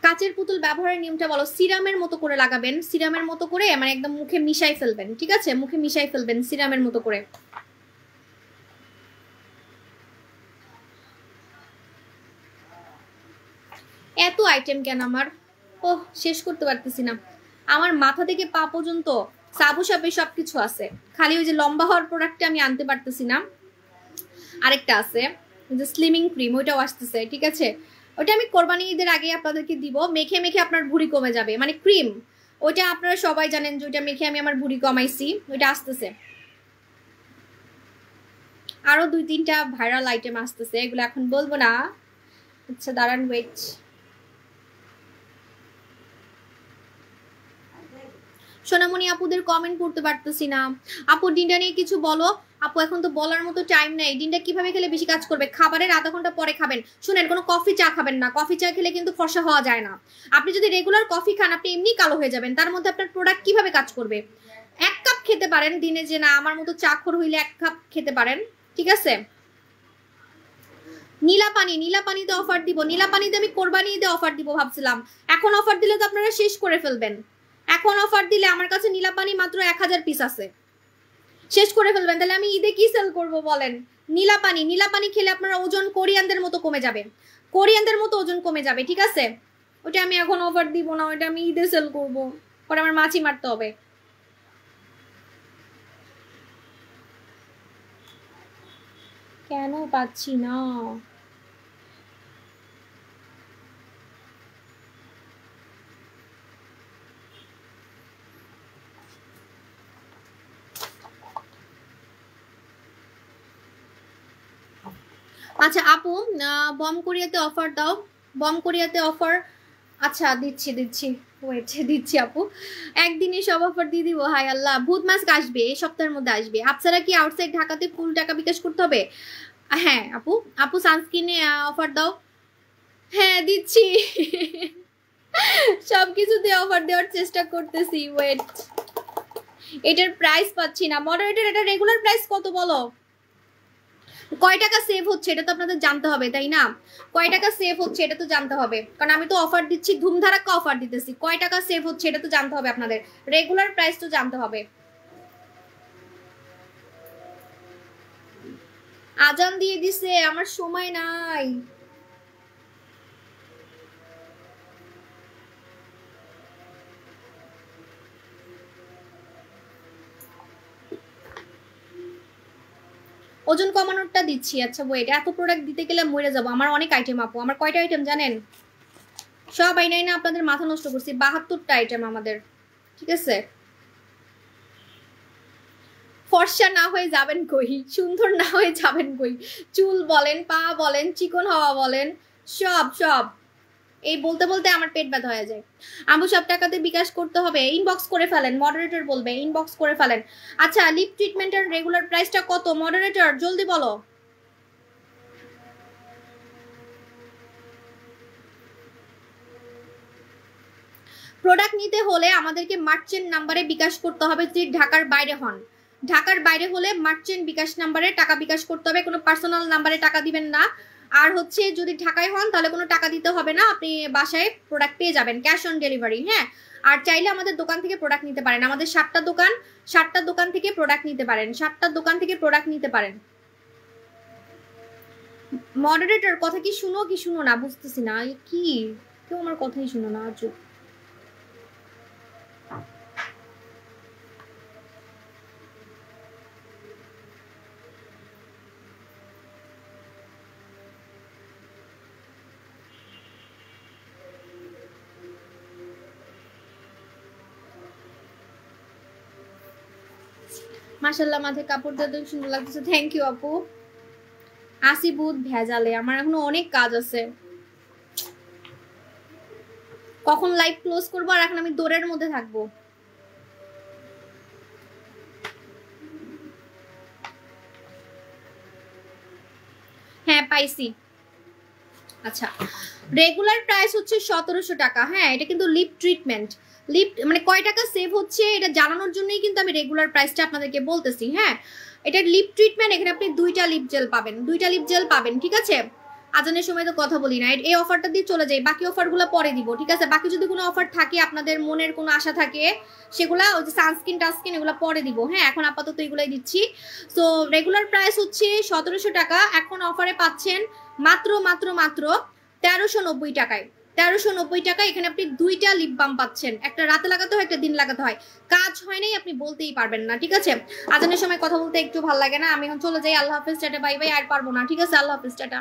কাচের পুতুল ব্যবহারের নিয়মটা বলো। সিরামের মতো করে লাগাবেন, সিরামের মতো করে মানে একদম মুখে মিশাই ফেলবেন, ঠিক আছে? মুখে মিশাই ফেলবেন সিরামের মতো করে। এত আইটেম কেন আমার, ও শেষ করতে পারতেছি না। আমার মাথা থেকে পা পর্যন্ত সাবু সাপে সবকিছু আছে, খালি ওই যে লম্বা হওয়ার প্রোডাক্টটা আমি আনতে পারতেছি না। আরেকটা আছে যে স্লিমিং ক্রিম, ওইটাও আসতেছে, ঠিক আছে? ওটা আমি কোরবানি ঈদের আগে আপনাদেরকে দিব, মেখে মেখে আপনার ভুঁড়ি কমে যাবে, মানে ক্রিম। ওইটা আপনারা সবাই জানেন যে ওইটা মেখে আমি আমার ভুঁড়ি কমাইছি, ওইটা আসতেছে। আরো 2-3টা ভাইরাল আইটেম আসতেছে, এগুলো এখন বলবো না। আচ্ছা দাঁড়ান, ওয়েট। সোনামণি আপুদের কমেন্ট পড়তে পারতেছি না। আপু ডিনটা নিয়ে কিছু বলো। আপু এখন তো বলার মতো টাইম নাই। ডিনটা কিভাবে খেলে বেশি কাজ করবে? খাবারের আধা ঘন্টা পরে খাবেন। শুনেন, কোনো কফি চা খাবেন না, কফি চা খেলে কিন্তু ফর্সা হওয়া যায় না। আপনি যদি রেগুলার কফি খান আপনি এমনি কালো হয়ে যাবেন, তার মধ্যে আপনার প্রোডাক্ট কিভাবে কাজ করবে? 1 কাপ খেতে পারেন দিনে, যে না আমার মতো চাখর হইলে 1 কাপ খেতে পারেন, ঠিক আছে? নীলা পানিতে অফার দিব। নীলা পানিতে আমি কোরবানি ঈদে অফার দিব ভাবছিলাম, এখন অফার দিলে তো আপনারা শেষ করে ফেলবেন। এখন অফার দিলে আমার কাছে নীলা পানি মাত্র 1000 পিস আছে, শেষ করে ফেলবেন। তাহলে আমি ঈদে কি সেল করব বলেন? নীলা পানি খেলে আপনার ওজন কোরিয়ানদের মতো কমে যাবে, কোরিয়ানদের মতো ওজন কমে যাবে, ঠিক আছে? ওটা আমি এখন অফার দিব না, ওটা আমি ঈদে সেল করব, পরে আমার মাছি মারতে হবে। কেন পাচ্ছি না? আচ্ছা আপু, বম কোরিয়াতে অফার দাও, বম কোরিয়াতে অফার। আচ্ছা দিচ্ছি ওয়েট, দিচ্ছি আপু, একদিনে সব অফার দিয়ে দিব। হাই আল্লাহ, ভূত মাস্ক আসবে এই সপ্তাহের মধ্যে আসবে। আপনারা কি আউটসাইড ঢাকাতে ফুল টাকা বিকাশ করতে হবে? হ্যাঁ আপু সানস্ক্রিনে অফার দাও। হ্যাঁ দিচ্ছি সবকিছুতে অফার দেওয়ার চেষ্টা করতেছি, ওয়েট। এটার প্রাইস পাচ্ছি না মডারেটর, এটা রেগুলার প্রাইস কত বলো? কয় টাকা সেভ হচ্ছে এটা তো আপনাদের জানতে হবে, তাই না? কয় টাকা সেভ হচ্ছে এটা তো জানতে হবে, কারণ আমি তো অফার দিচ্ছি, ধুমধারাক্কা অফার দিতেছি। কয় টাকা সেভ হচ্ছে এটা তো জানতে হবে আপনাদের, রেগুলার প্রাইস তো জানতে হবে। আজান দিয়ে দিছে, আমার সময় নাই। ওজন কমানোরটা দিচ্ছি। আচ্ছা ওয়েট, এত প্রোডাক্ট দিতে গেলে মরে যাবো। আমার অনেক আইটেম আপু, আমার কয়টা আইটেম জানেন? সব আইনাই না আপনাদের মাথা নষ্ট করছি, 72টা আইটেম আমাদের, ঠিক আছে? ফর্সা না হয়ে যাবেন কই, সুন্দর না হয়ে যাবেন কই? চুল বলেন, পা বলেন, চিকন হওয়া বলেন, সব সব এই বলতে বলতে আমার পেট ব্যথা হয়ে যায়। আবু সব টাকাতে বিকাশ করতে হবে, ইনবক্স করে ফেলেন, মডারেটর বলবে, ইনবক্স করে ফেলেন। আচ্ছা লিপ ট্রিটমেন্টের রেগুলার প্রাইসটা কত মডারেটর, জলদি বলো। প্রোডাক্ট নিতে হলে আমাদেরকে মার্চেন্ট নাম্বারে বিকাশ করতে হবে, যদি ঢাকার বাইরে হন। ঢাকার বাইরে হলে মার্চেন্ট বিকাশ নাম্বারে টাকা বিকাশ করতে হবে, কোনো পার্সোনাল নাম্বারে টাকা দিবেন না। আর হচ্ছে যদি ঢাকায় হন তাহলে কোনো টাকা দিতে হবে না, আপনি বাসায় প্রোডাক্ট পেয়ে যাবেন ক্যাশ অন ডেলিভারি। হ্যাঁ, আর চাইলে আমাদের দোকান থেকে প্রোডাক্ট নিতে পারেন, আমাদের 7টা দোকান, 7টা দোকান থেকে প্রোডাক্ট নিতে পারেন, 7টা দোকান থেকে প্রোডাক্ট নিতে পারেন। মডারেটর কথা কি শুনো না বুঝতেছি না কি? কেউ আমার কথাই শুনো না আজও। মাশাআল্লাহ মাথায় কাপড় দিয়ে সুন্দর লাগতেছে, থ্যাংক ইউ আপু। আসি বহুত ভেজালে, আমার এখনো অনেক কাজ আছে, কখন লাইভ ক্লোজ করবো, আর এখন আমি দৌড়ের মধ্যে থাকবো। হ্যাঁ পাইছি। আচ্ছা, রেগুলার প্রাইস হচ্ছে 1700 টাকা। হ্যাঁ, এটা কিন্তু লিপ ট্রিটমেন্ট, লিপ মানে কয় টাকা সেভ হচ্ছে এটা জানানোর জন্যই কিন্তু আমি রেগুলার প্রাইসটা আপনাদেরকে বলতেছি। হ্যাঁ, এটা লিপ ট্রিটমেন্ট, এখানে আপনি 2টা লিপ জেল পাবেন, 2টা লিপ জেল পাবেন, ঠিক আছে। আজানের সময় তো কথা বলি না, এই অফারটা দিয়ে চলে যাই, বাকি অফারগুলো পরে দিব, ঠিক আছে। বাকি যদি কোনো অফার থাকে, আপনাদের মনের কোনো আশা থাকে, সেগুলা ওই যে সানস্ক্রিন টাস্কিন এগুলো পরে দিব। হ্যাঁ, এখন আপাতত এগুলাই দিচ্ছি। সো রেগুলার প্রাইস হচ্ছে 1700 টাকা, এখন অফারে পাচ্ছেন মাত্র মাত্র মাত্র 1390 টাকায়। 1390 টাকা, এখানে আপনি 2টা লিপ বাম পাচ্ছেন, একটা রাতে লাগাতে হয়, একটা দিন লাগাতে হয়। কাজ হয় নাই আপনি বলতেই পারবেন না, ঠিক আছে। আজানের সময় কথা বলতে একটু ভালো লাগে না, আমি এখন চলে যাই। আল্লাহ হাফেজ, টাটা বাই বাই, আর পারবো না, ঠিক আছে। আল্লাহ হাফেজ, টাটা।